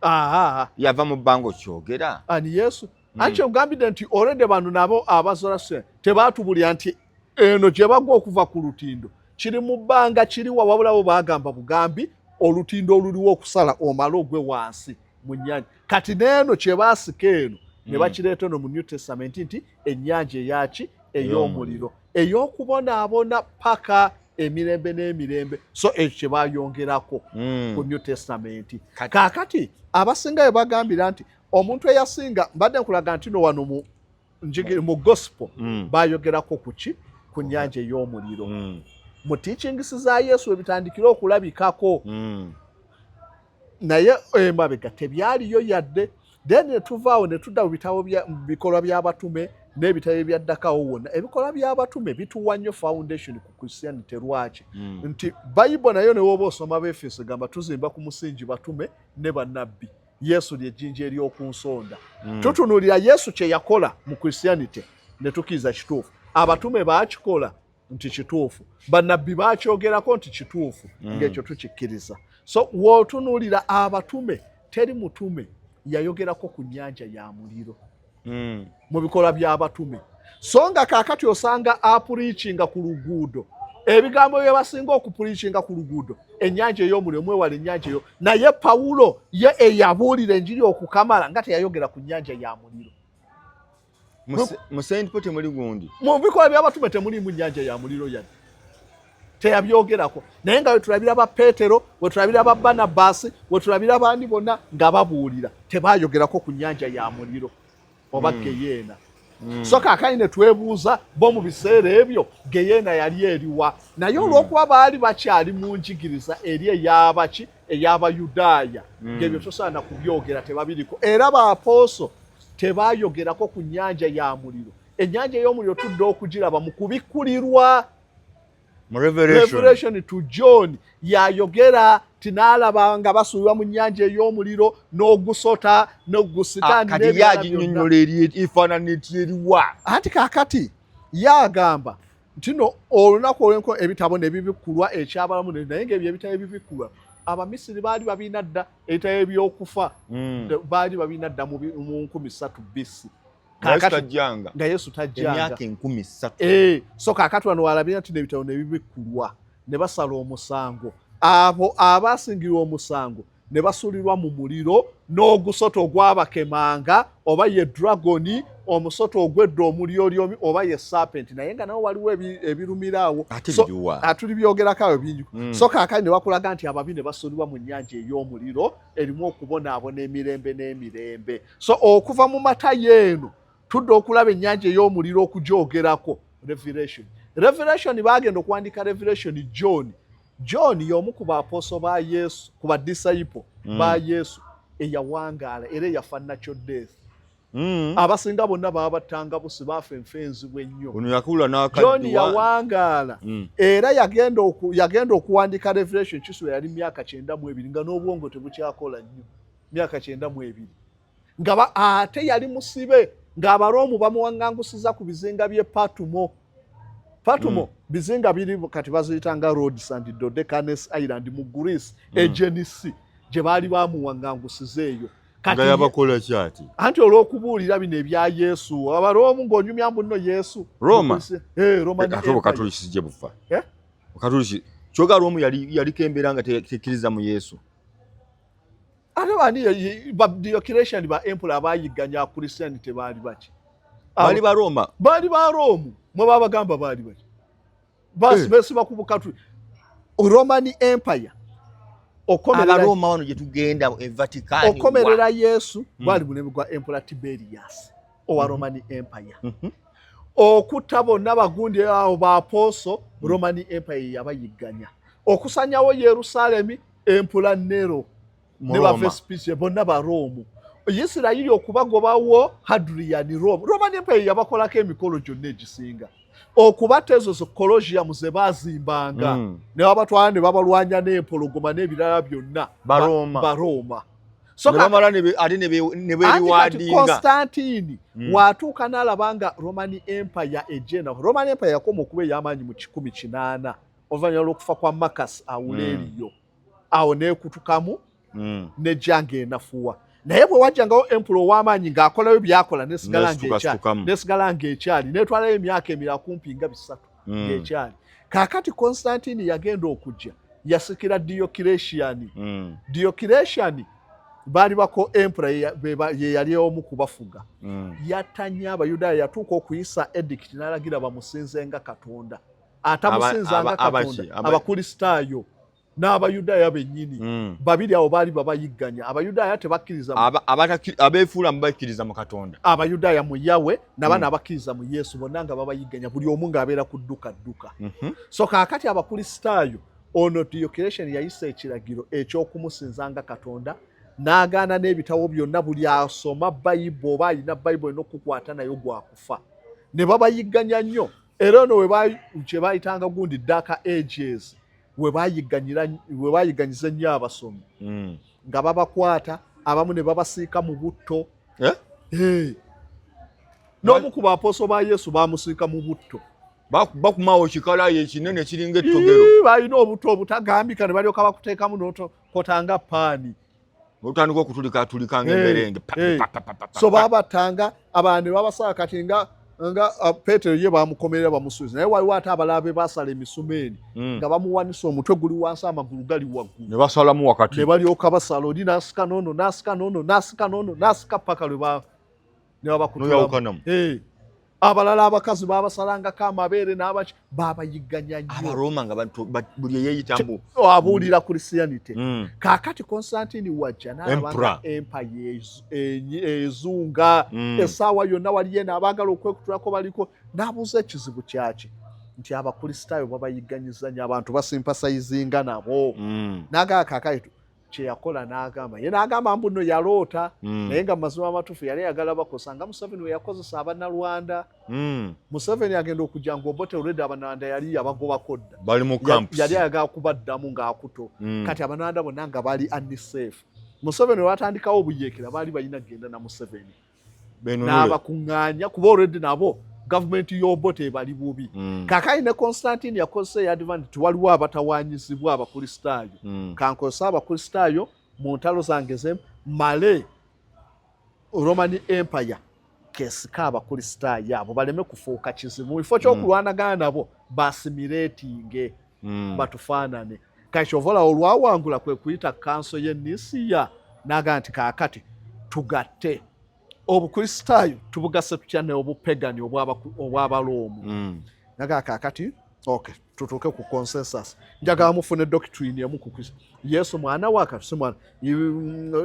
yava mu bbanga okyogera ani Yesu anti ogambidde nti olwedde bano nabo Abazarasituya tebaatubulya nti eno gye bagwa okuva ku lutindo kiri mu bbanga kiriwa wabula bo baagamba bugambi olutindo oluliwo okusala omala ogwe wansi mu nnyanja kati n'eno kye baasika eno ne bakireeta eno mu New Testament nti ennyanja eyaki ey'omuliro ey'okubonaabona paka emirembe n'emirembe so ekyo kye baayongerako ku New Testament kaakati abasinga bwe bagambira nti omuntu eyasinga mbadde nkulaga nti no wano mu gospel baayogerako kuki ku nnyanja ey'omuliro mu teachings za Yesu ebitandikira okulabikako naye emabega tebyaliyo yadde then ne tuvaawo ne tudda mu bitabo bikolwa by'abatume n'ebitabo ebyaddakawo wonna ebikolwa by'abatume bituwa nnyo foundation ku Christianity lwaki nti Bible nayo ne woba osoma Befeso gamba tuzimba ku musingi batume ne bannabbi Yesu ly'ejjinja ery'oku nsonda tutunuulira Yesu kye yakola mu Christianity ne tukkiriza kituufu abatume baakikola nti kituufu bannabbi baakyogerako nti kituufu ng'ekyo tukikkiriza so w'otunuulira abatume teri mutume yayogerako ku nnyanja ya muliro mu bikolwa by'abatume so nga kaakati osanga apuriikinga ku luguudo ebigambo bye basinga okupuriikinga ku luguudo ennyanja ey'omuliro mwewala ennyanja eyo naye Pawulo ye eyabuulira enjiri okukamala nga teyayogera ku nnyanja ya muliro mu Saint Paul temuli gundi mu bikolwa by'abatume temulimu nnyanja ya muliro yadde teyabyogerako naye nga wetulabira ba Peetero wetulabira ba Barnabasi wetulabira abandi bonna nga babuulira tebaayogerako ku nnyanja ya muliro oba Geyeena so kaakati ne twebuuza bo mu biseera ebyo Geyeena yali eriwa naye olw'okuba baali bakyali mu njigiriza eri ey'abaki ey'Abayudaaya ng'ebyo tosaana kubyogera tebabiriko era baaposo tebaayogerako ku nnyanja ya muliro ennyanja ey'omuliro tudde okugiraba mu kubikkulirwa mu Revelation to John yayogera tinaalaba nga basuubirwa mu nnyanja ey'omuliro n'ogusota n'ogusitani kati yaginnyonnyola efaananiti eriwa anti kaakati yagamba nti no olunaku olwenko ebitabo ne bibikkulwa ekyabalamu naye ng'ebyo ebitabo ebibikkulwa Abamisiri baali babiina dda ebitabo ebyokufa baali babiina dda mu 3 BC nga Yesu tajjanga emyaka 3 so kaakati wano walabira nti n'ebitabo ne bibikkulwa ne basala omusango abo abaasingirwa omusango ne basulirwa mu muliro n'ogusoto ogwabakemanga oba ye dragoni omusoto ogwedde omulyoolyomi oba ye serpent naye nga nawo waliwo ebirumiraawo atuli byogerako awo bingi so kaakali ne bakulaga nti ababi ne basulibwa mu nnyanja ey'omuliro erimu okubonaabona emirembe n'emirembe so okuva mu Matayo eno tudde okulaba ennyanja ey'omuliro okugyogerako Revelation bagenda okuwandika Revelation John y'omu ku baaposo ba Yesu ku badisciple ba Yesu eyawangaala era eyafa natural death abasinga bonna baba batanga busi bafa enfenzibwa ennyo John yawangaala era yagenda okuwandika Revelation kiswe yali myaka 92 nga n'obwongo tebukyakola nnyo myaka 92 nga ate yali musibe ng'Abaroomu bamuwaŋŋangusiza ku bizinga by'e Patumo bizinga biri kati baziyita nga Rhodes and Dodecanese Island mu Greece Aegean gye baali bamuwaŋŋangusiza eyo nga yabakola kyati anti olw'okubuulira bino ebya Yesu Abaroomu ng'onyumya munno Yesu Roma katolisi bufa katolisi kyoga Roma yaliko embeera nga tekkiriza mu Yesu ate bani Diocletian ba emperor abayigganya Christianity baali baki baali ba Roma mwe babagamba baali baki basi besiba ku bukatu Roman Empire Abaroma wano gye tugenda Vatican okomerera Yesu bali buleme gwa Emperor Tiberius owa Roman Empire okutta bonna bagundi abo ba apostle Roman Empire yabayigganya okusanyawo Yerusalemi Emperor Nero ne ba Vespasian bonna ba Rome Isirayiri okubagobawo Hadrian Roman Empire yabakolako emikolo gyonna egisinga okubata ezo zo colosseum ze bazimbanga ne babatwala ne babalwanya n'empologoma n'ebirala byonna Baroma so Constantine watuuka n'alabanga Roman Empire ejena Roman Empire yakoma okuba ey'amaanyi mu 18 oluvannyuma lw'okufa kwa Marcus Aurelio awo neekutukamu nejjanga enafuwa naye bwe wajjangawo empulo ow'amaanyi ng'akolayo byakola nesigala ng'ekyali netwalayo emyaka emirala kumpi nga 3 ng'ekyali kaakati Constantine yagenda okujja yasikira Diocletian baali bako emperor ye yali omu kubafuga yatanya Abayudaaya yatuuka okuyisa edict n'alagira bamusinze nga Katonda atamusinza nga Katonda Abakristaayo n'Abayudaaya bennyini babiri abo baali babayigganya Abayudaaya tebakkiriza abeefuula mubakkiriza mu Katonda Abayudaaya mu Yahwe n'abaana abakkiriza mu Yesu bonna nga babayigganya buli omu ng'abeera ku dduka so kaakati Abakristaayo ono Diocletian yayisa ekiragiro eky'okumusinza nga Katonda n'agaana n'ebitabo byonna buli asoma Bayibuli oba alina Bayibuli n'okukwata nayo gwakufa ne babayigganya nnyo era ono kye baayitanga gundi Dark Ages we baayigganyiza nnyo abasomi nga babakwata abamu ne babasiika mu butto n'omu ku baaposo ba Yesu bamusiika mu butto bakumawo kikalayo ekinene kiringa ettogero balina obutto obutagambika ne balyoka bakuteekamu n'otokotanga paani otandika okutulika ng'emberenge so babatanga abantu ne babasala kati nga Petero ye bamukomerera bamusuubiza naye waliwo ate abalala basala emisumeeni nga bamuwanisa omutwe guli wansi amagulu gali waggulu ne basalamu wakati ne balyoka basala oli n'asika n'asika paka lwe ne babakutulamu abalala abakazi babasalangako amabeere n'abaki babayigganya nnyo Abaroma nga buli eyeeyitamu abuulira Christianity kaakati Constantine wajja n'alabanga empire ezunga essaawa yonna waliyo n'abaagala okwekutulako baliko n'abuuza ekizibu kyaki nti Abakristaayo babayigganyiza nnyo abantu basimpasayizinga nabo n'agamba kaakati kye yakola n'agamba ye n'agamba mbu nno yaloota naye nga mu mazima amatuufu yali ayagala bakosa nga Museveni we yakozesa Abannalwanda Museveni agenda okujja ng'obote olwedde Abannalwanda yali yabagobako dda bali mu camps yali ayagala kubaddamu ng'akuto kati Abannalwanda bonna nga bali unsafe Museveni watandikawo obuyeekera baali balina kugenda na Museveni n'abakuŋŋaanya kuba olwedde nabo gavumenti y'obote ebali bubi kaakali ne Constantine yakozesa eyadvantage waliwo abatawaanyizibwa Abakristaayo kankozesa Abakristaayo mu ntalo zange male Roman Empire kesika Abakristaayo abo baleme kufuuka kizibu mu kifo ky'okulwanagana nabo basimireetinge batufaanane Kashovola olwawangula kwe kuyita kanso y'Enisiya naga nti kaakati tugatte obukristaayo tubugase tutya ne obupegani obw'Abaloomu. Naga kaakati okay tutuuke ku consensus njagala mufune doctrine emu ku Kristo. Yesu mwana wa Katonda,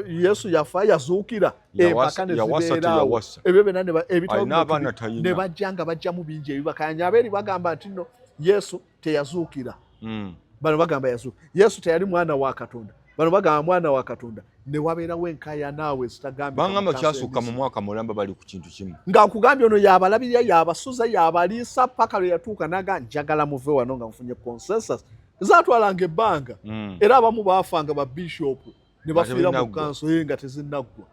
Yesu yafa yazuukira empaka ne zibeerawo ebyo byonna ebitabo ne bajjanga bajjamu bingi ebibakanya abeeri bagamba nti no Yesu teyazuukira. Bano bagamba yazuukira. Yesu teyali mwana wa Katonda. Bano bagamba mwana wa Katonda. Ne wabeerawo enkayana ezitagambika. Bangamba kyasukka mu mwaka mulamba bali ku kintu kimu. Nga nkugambye ono yabalabirira yabasuza yabaliisa paka lwe yatuuka naga njagala muve wano nga mufunye consensus. Zaatwalanga ebbanga. Era abamu baafanga ba bishop ne bafiira mu kanso nga tezinnaggwa.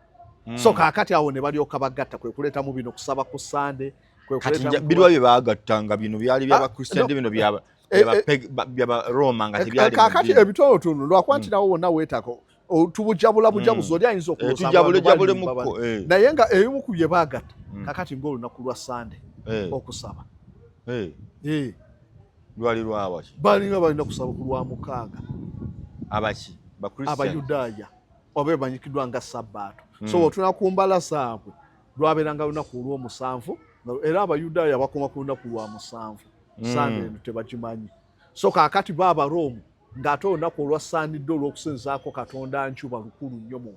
So kaakati awo ne balyoka bagatta kwe kuleeta mu bino kusaba ku Sande. Kati birwa bye baagattanga bino byali by'Abakristo bino byaba Roma nga tebyali. Kaakati ebitonotono lwakuba nti nawo wonna weetako tubujabula bujabuzi oli ayinza okujabule muko naye nga ebimu ku bye baagatta kaakati ng'olunaku lwa Sande okusaba. Lwali lwawaki balinga balina kusaba ku lwa mukaaga abaki Abayudaaya oba emanyikiddwa nga Sabbaato. So otuna ku mbala zaabwe lwabeeranga lunaku olw'omusanvu era Abayudaaya bakoma ku lunaku lwa musanvu. Sande eno tebagimanyi. So kaakati b'Abaroomu ng'ate olunaku olwasaanidde olw'okusinzaako Katonda njuba lukulu nnyo mu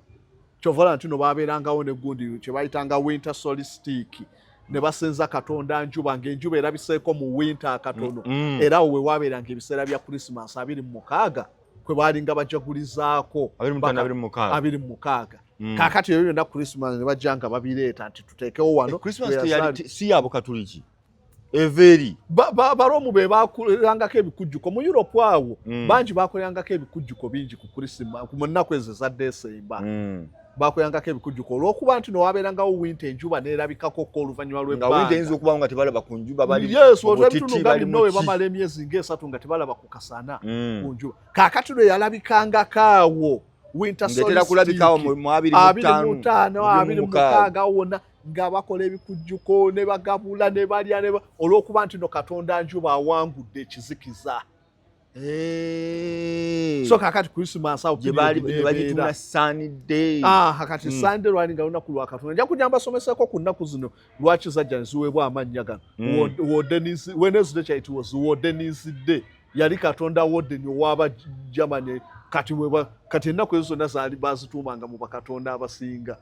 kyovala nti no baabeerangawo n'eggundi kye bayitanga winter solstice ne basinza Katonda njuba ng'enjuba erabiseeko mu winter akatono era we waabeeranga ebiseera bya Christmas 26 kwe baalinga bajagulizaako 26. Kaakati ebyo byonna Christmas ne bajjanga babireeta nti tuteekewo wano. Christmas si yabo Katoliki everi Baroomu be baakolerangako ebikujjuko mu Europe awo bangi baakolerangako ebikujjuko bingi ku Christmas mu nnaku ezo eza December. Baakolerangako ebikujjuko olw'okuba nti nowaabeerangawo winter enjuba neerabikako ko oluvannyuma lw'ebbanga. Winter eyinza okuba nga tebalaba ku njuba bali obutiti bali mu bamala emyezi ng'esatu nga tebalaba ku kasana ku njuba. Kaakati lwe yalabikangako awo winter solstice kulabikawo mu 25 26 wonna nga bakola ebikujjuko ne bagabula ne balya olw'okuba nti no Katonda njuba awangudde ekizikiza. So kaakati Christmas awo bagituna Sunday. Kakati Sunday lwalinga lunaku lwa Katonda. Nja kujja mbasomeseeko ku nnaku zino lwaki zajja ne ziweebwa amannya gano. Wednesday it was Warden's Day. Yali Katonda Warden ow'aba Germany. Kati ennaku ezo zonna zaali bazituumanga mu bakatonda abasinga.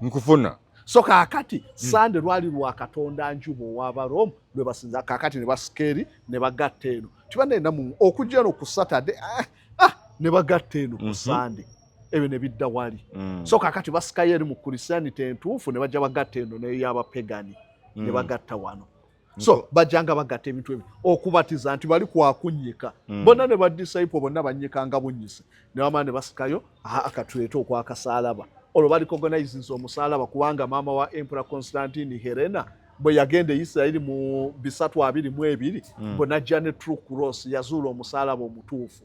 Nkufuna. So kaakati Sunday lwali lwa Katonda njuba ow'Abaroomu lwe basinza. Kaakati ne basikeeri ne bagatta eno kibanne namu okujja eno ku Saturday ne bagatta eno ku Sunday ebyo ne bidda wali. So kaakati basikayo eri mu Christianity entuufu ne bajja bagatta eno n'ey'Abapegani ne bagatta wano. So bajjanga bagatta ebintu ebyo okubatiza nti bali kwakunyika bonna ne badisciple bonna bannyikanga bunnyise ne bamala ne basikayo akatuleeta okwakasaalaba olwo bali organizinze omusaalaba kubanga maama wa Emperor Constantine Helena bwe yagenda Isirayiri mu 322 bw'ajja ne True Cross yazuula omusaalaba omutuufu.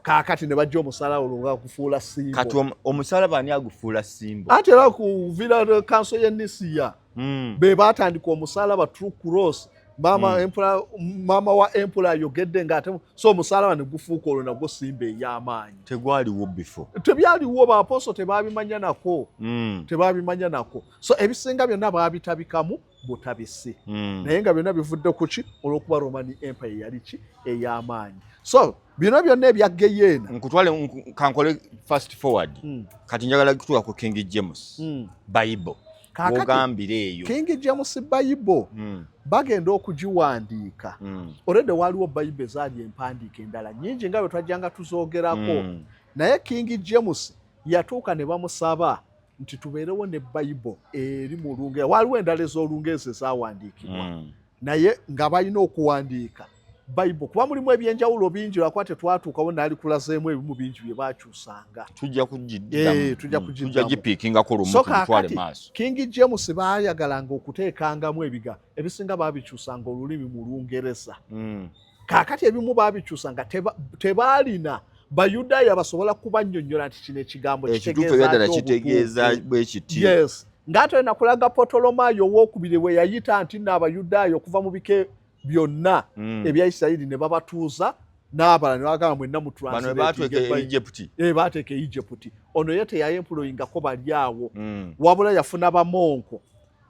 Kaakati ne bajja omusaalaba olwo gufuula simbo. Kati omusaalaba ani agufuula simbo? Ate era ku kanso y'Enisiya be baatandika omusaalaba True Cross. Maama wa Emperor ayogedde ng'ate so omusaalaba ne gufuuka olwo nagwo simba ey'amaanyi. Tegwaliwo before. Tebyaliwo baaposo tebaabimanya nako. So ebisinga byonna baabitabikamu butabisi. Naye nga byonna bivudde ku ki olw'okuba Roman Empire yali ki ey'amaanyi. So bino byonna ebya Negeyena nkutwale kankole fast forward. Kati njagala kutuuka ku King James Bible. Ogambire eyo King James Bible bagenda okugiwandiika. Already waliwo Bible zaali empandiika endala nnyingi nga bwe twajjanga tuzoogerako. Naye King James yatuuka ne bamusaba nti tubeerewo ne Bible eri mu Lungereza. Waliwo endala ez'Olungereza ezaawandiikibwa naye nga balina okuwandiika Bible kuba mulimu ebyenjawulo bingi lwakuba tetwatuukawo naali kulazeemu ebimu bingi bye baakyusanga. Tujja gipiikingako lumu tutwale maaso. King James baayagalanga okuteekangamu ebisinga baabikyusanga olulimi mu Lungereza. Kaakati ebimu baabikyusanga tebaalina Bayudaaya basobola kubannyonnyola nti kino ekigambo kitegeeza bwe kiti. Yes. Ng'ate nakulaga Potolomayo owookubiri we yayita nti n'Abayudaaya okuva mu bike byonna ebya Isirayiri ne babatuuza n'abala ne bagamba mwenna mu bano batweke Egypt bateeka Egypt ono ye teyayemployingako bali awo wabula yafuna bamonko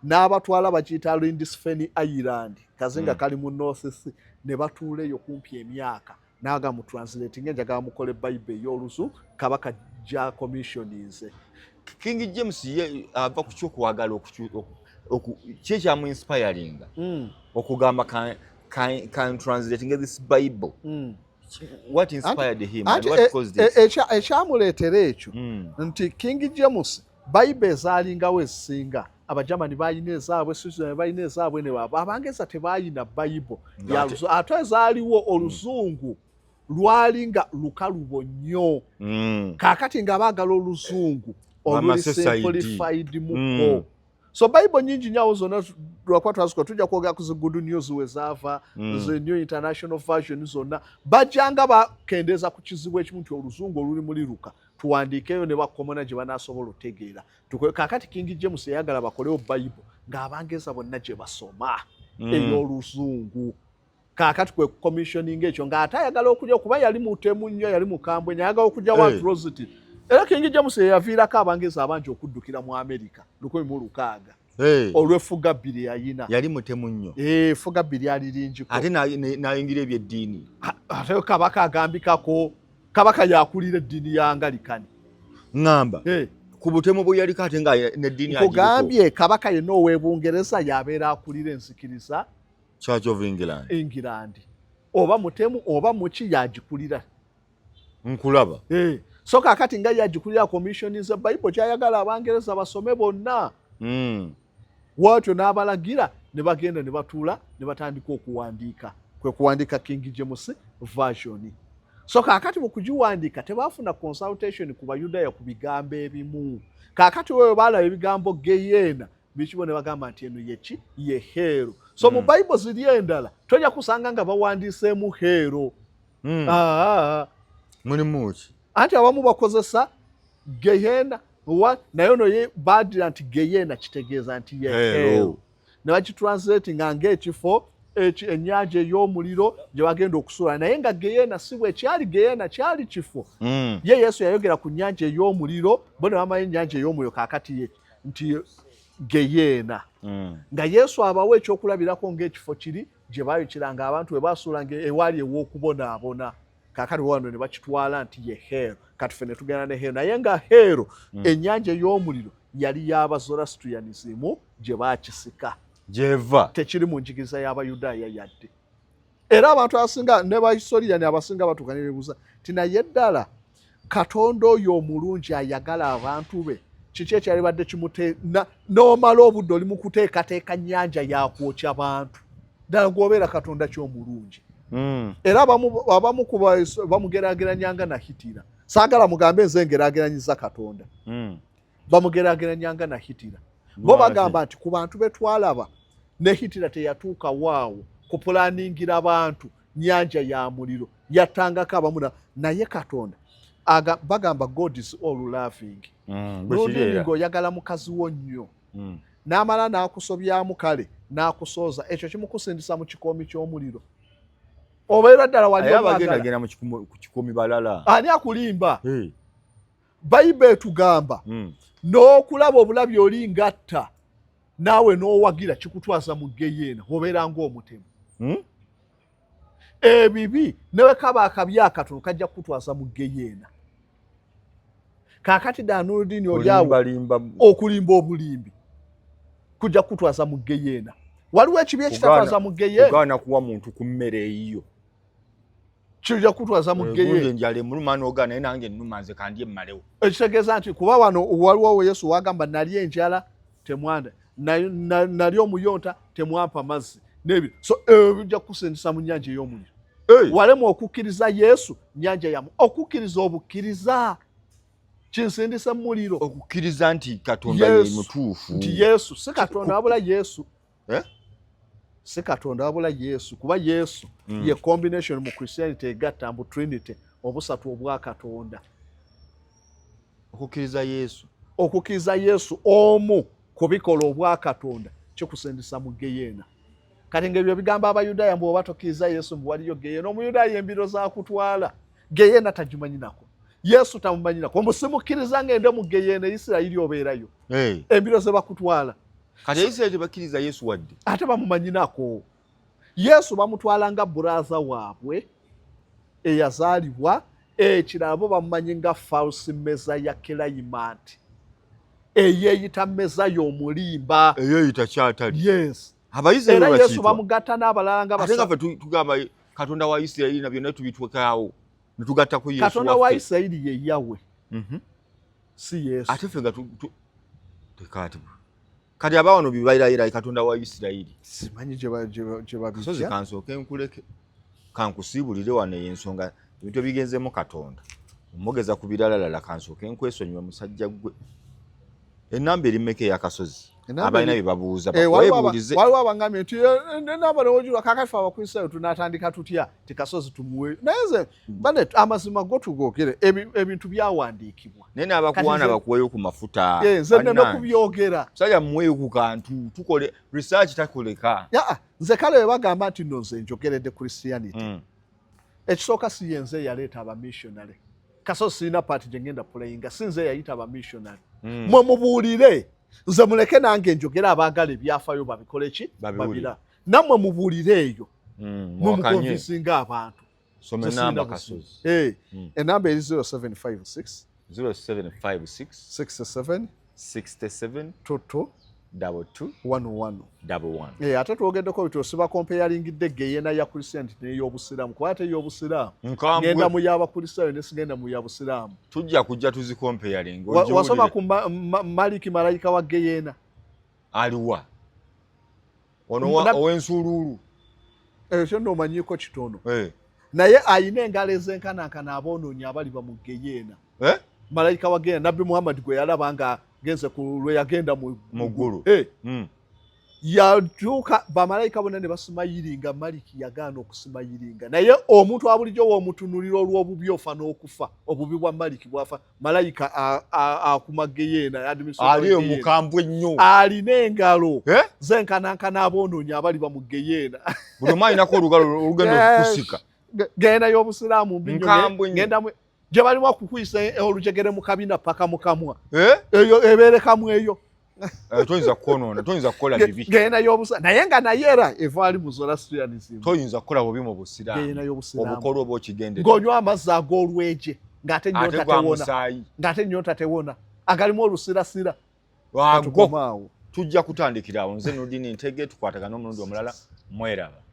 n'abatwala bakiyita Lindisfarne Island kazinga kali mu North Sea ne batuula eyo kumpi emyaka n'aga mu translating enjagala mukole Bible y'olusu kabaka ja commissionize King James ye ava ku kyokwagala kye kyamu inspiring okugamba can translating this Bible. What inspired him and what caused this? Ekyamuleetera ekyo nti King James Bible ezaalingawo ezisinga abajamani bayina ezaabwe Switzerland bayina ezaabwe ne abangeza tebayina Bible ate ezaaliwo oluzungu lwalinga lukalubo nnyo kaakati nga baagala oluzungu oluli simplified muko so Bible nyingi nyawo zonna lwakwa twasiko tujja kwogera ku zi Good News wezaava the New International Version zonna bajjanga bakendeeza ku kizibu ekimu nti oluzungu oluli muliruka tuwandiikeyo ne bakomona gye banaasobola otegeera kaakati King James yayagala bakolewo Bible ng'abangeza bonna gye basoma ey'oluzungu kaakati kwe commissioning ekyo ng'ate ayagala okujja kuba yali mutemu nnyo yali mukambwe ayagala okujja wa atrocity era King James yaviirako abangeza abangi okuddukira mu America 1600 olw'effuga bbiri yayina yali mutemu nnyo effuga bbiri ali linjiko ate n'ayingira ebyeddiini ate kabaka agambikako kabaka yakulira eddiini ya Angalikani ngamba ku butemu bwe yaliko ate nga n'eddiini agiriko kugambye kabaka yenna ow'Ebungereza yabeera akulira enzikiriza Church of England oba mutemu oba muki yagikulira nkulaba so kaakati nga yagikulira commission za Bible kyayagala Abangereza basome bonna watyo n'abalagira ne bagenda ne batuula ne batandika okuwandiika kwe kuwandiika King James version so kaakati mu kugiwandiika tebaafuna consultation ku Bayudaaya ku bigambo ebimu kaakati wewe baalaba ebigambo Gegeyena bikibo ne bagamba nti eno yeki ye hero so mu Bible ziri endala tojja kusanga nga bawandiiseemu hero mulimu ki anti abamu bakozesa Gegeyena naye ono ye badira nti Gegeyena kitegeeza nti ye hero ne bakitranslate ng'ekifo ennyanja ey'omuliro gye bagenda okusuula naye nga Gegeyena si bwe kyali Gegeyena kyali kifo ye Yesu yayogera ku nnyanja ey'omuliro bo ne bamanyi ennyanja ey'omuliro kaakati ye nti Gegeyena nga Yesu abawa ekyokulabirako ng'ekifo kiri gye baayokiranga abantu bwe baasuulanga ewaali ew'okubonaabona kaakati wano ne bakitwala nti ye hero kati ffe ne tugenda ne hero naye nga hero ennyanja ey'omuliro yali y'Abazoroastrianism gye baakisika gyeva tekiri mu njigiriza y'Abayudaaya yadde era abantu abasinga ne bahistoriani abasinga batuuka ne beebuuza ti naye ddala Katonda oyo omulungi ayagala abantu be kiki ekyalibadde n'omala obudde oli mu kuteekateeka nnyanja yakwokya abantu ddala gw'obeera Katonda ky'omulungi era abamu bamugeraageranyanga na Hitira saagala mugambe nze ngeraageranyiza Katonda bamugeraageranyanga na Hitira bo bagamba nti ku bantu be twalaba ne Hitira teyatuuka waawo kupulaningira abantu nnyanja ya muliro yattangako abamu naye Katonda bagamba God is all loving n'olulimi ng'oyagala mukazi wo nnyo n'amala n'akusobyamu kale n'akusooza ekyo kimukusindisa mu kikoomi ky'omuliro obeera ddala walibagendagenda mu kikoomi balala ani akulimba Bible etugamba n'okulaba obulabi oli ngatta naawe n'owagira kikutwaza mu Gegeyena obeera ng'omutemu ebibi newe kaba akabi akatono kajja kukutwaza mu Gegeyena kaakati Danuddin olyawo okulimba obulimbi kujja kukutwaza mu Gegeyena waliwo ekibi ekitatwaza mu Gegeyena kugaana kuwa muntu ku mmere eyiyo kijja kukutwaza mu Gegeyena njala emuluma n'ogaana naye nange ennuma nze kandi emmalewo ekitegeeza nti kuba wano waliwo Yesu wagamba nali enjala temwanda nali omuyonta temwampa mazzi n'ebyo so bijja kukusindisa mu nnyanja ey'omuliro walemu okukkiriza Yesu nnyanja yamu okukkiriza obukkiriza kinsindisa mu muliro okukkiriza nti Katonda ye mutuufu nti Yesu si Katonda wabula Yesu si Katonda wabula Yesu kuba Yesu ye combination mu Christianity egatta mbu Trinity obusatu obwa Katonda okukkiriza Yesu omu kubikola obwa Katonda kikusindisa mu Gegeyena kati ng'ebyo bigamba Abayudaaya mbu oba tokkiriza Yesu mbu waliyo Geyeena. Omuyudaaya embiro zaakutwala, Geyeena tagimanyi-nako, Yesu tamumanyi-nako. Mbu simukkiriza ng'ende mu Geyeena, Isirayiri obeerayo. Embiro ze bakutwala. Kati Isirayiri tebakkiriza Yesu wadde. Ate bamumanyi-nako. Yesu bamutwala nga buraaza waabwe eyazaalibwa, ekirala bo bamumanyi nga false Messiah claimant. Eyeeyita Messiah omulimba. Eyeeyita kyatali. Yes. Abayisirayiri era Yesu bamugatta n'abalala nga basa. Ate nga tugamba Katonda wa Isirayiri nabyo ne tubitwekaawo. Ne tugatta ku Yesu waffe. Katonda wa Isirayiri ye Yahwe. Si Yesu. Ate ffe nga tekati. Kati abawano bibayirayira Katonda wa Isirayiri. Simanyi gye babijja. Kasozi kansooke nkuleke. Kankusiibulire wano y'ensonga ebintu ebigenzemu Katonda. Omugeza ku biralalala kansooke nkwesonyiwe musajja gwe. Ennamba eri mmeka eya Kasozi? Abalina bye babuuza bakwebuulize. Waliwo abangambye nti ennamba newojulwa kakati fe Abakrisitaayo tunaatandika tutya ti Kasozi tumuwe. Naye nze bane amazima go tugoogere ebintu byawandiikibwa. Naye n'abakuwaana bakuweeyo ku mafuta. Nze nneme kubyogera. Musajja mumuweeyo ku kantu tukole research takoleka. Nze kale we bagamba nti nno nze njogeredde Christianity. Ekisooka si yenze yaleeta abamissionary. Kasozi sirina paati gye ngenda pulayinga, si nze yayita abamissionary. Mwe mubuulire. Nze muleke nange njogera abaagala ebyafaayo babikole ki? Babira. Nammwe mubuulire eyo. Mumukonvinsinga abantu. Some namba Kasozi. Enamba eri 0756 67 22 11. Ate twogeddeko bitosiba comparingidde Geyeena ya Christianity n'ey'Obusiraamu. Kuba ate ey'Obusiraamu ngenda mu y'Abakristaayo ne sigenda mu y'Abusiraamu. Tujja kujja tuzicomparing. Wasoma ku Maliki malayika wa Geyeena? Aliwa. Ono ow'ensuuluulu. Ekyo nno omanyiiko kitono. Naye ayina engalo ez'enkanankana aboonoonyi abaliba mu Geyeena. Malayika wa Geyeena Nabbi Muhammad gwe yalaba nga genze ku lwe yagenda mu ggulu. Yatuuka bamalayika bonna ne basumayiringa, Maliki yagaana okusumayiringa. Naye omuntu abulijjo w'omutunulira olw'obubi ofa n'okufa. Obubi bwa Maliki bwafa. Malayika akuma Geyeena ali omukambwe ennyo. Alina engalo z'enkanankana aboonoonyi abaliba mu Geyeena. Buli omu alinako olugalo olugenda okusika. Geyeena y'Obusiraamu mbi nnyo. Gye balimu okukuyisa olujegere mu kabina paka mu kamwa. Eyo ebeere kamwa eyo. Toyinza kwonoona, toyinza kukola bibi. Geyeena y'Obusiraamu. Naye nga naye era eva ali mu Zoroastrianism. Toyinza kukola bubi mu Busiraamu. Geyeena y'Obusiraamu. Obukola oba okigendera. Ng'onywa amazzi ag'olweje ng'ate nnyonta tewona. Ng'ate nnyonta tewona. Agalimu olusirasira. Waago. Tujja kutandikira awo. Nze Nurdin Ntege tukwatagana n'omulundi omulala. Mweraba.